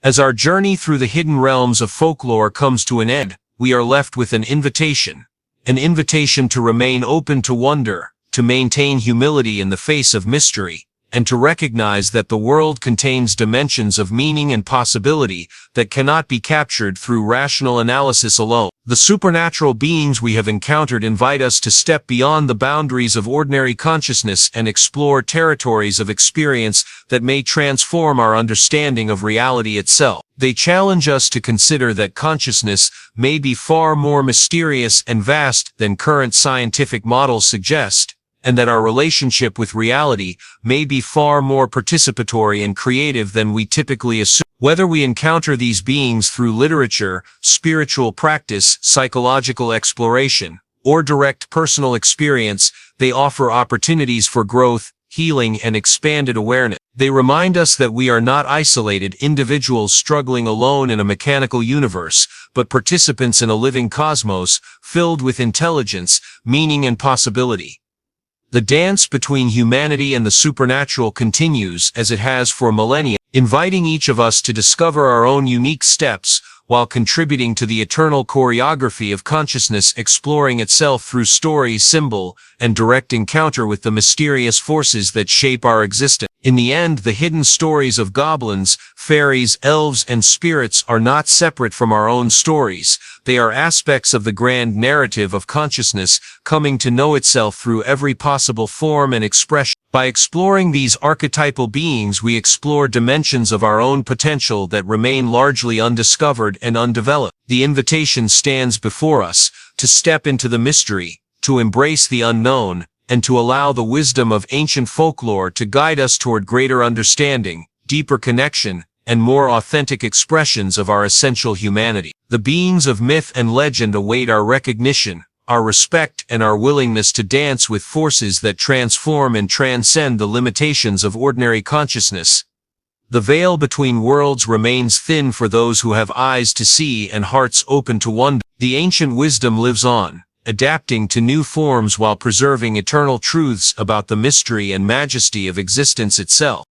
As our journey through the hidden realms of folklore comes to an end, we are left with an invitation to remain open to wonder, to maintain humility in the face of mystery, and to recognize that the world contains dimensions of meaning and possibility that cannot be captured through rational analysis alone. The supernatural beings we have encountered invite us to step beyond the boundaries of ordinary consciousness and explore territories of experience that may transform our understanding of reality itself. They challenge us to consider that consciousness may be far more mysterious and vast than current scientific models suggest, and that our relationship with reality may be far more participatory and creative than we typically assume. Whether we encounter these beings through literature, spiritual practice, psychological exploration, or direct personal experience, they offer opportunities for growth, healing, and expanded awareness. They remind us that we are not isolated individuals struggling alone in a mechanical universe, but participants in a living cosmos filled with intelligence, meaning, and possibility. The dance between humanity and the supernatural continues as it has for millennia, inviting each of us to discover our own unique steps while contributing to the eternal choreography of consciousness exploring itself through story, symbol, and direct encounter with the mysterious forces that shape our existence. In the end, the hidden stories of goblins, fairies, elves, and spirits are not separate from our own stories. They are aspects of the grand narrative of consciousness coming to know itself through every possible form and expression. By exploring these archetypal beings, we explore dimensions of our own potential that remain largely undiscovered and undeveloped. The invitation stands before us to step into the mystery, to embrace the unknown, and to allow the wisdom of ancient folklore to guide us toward greater understanding, deeper connection, and more authentic expressions of our essential humanity. The beings of myth and legend await our recognition, our respect, and our willingness to dance with forces that transform and transcend the limitations of ordinary consciousness. The veil between worlds remains thin for those who have eyes to see and hearts open to wonder. The ancient wisdom lives on, adapting to new forms while preserving eternal truths about the mystery and majesty of existence itself.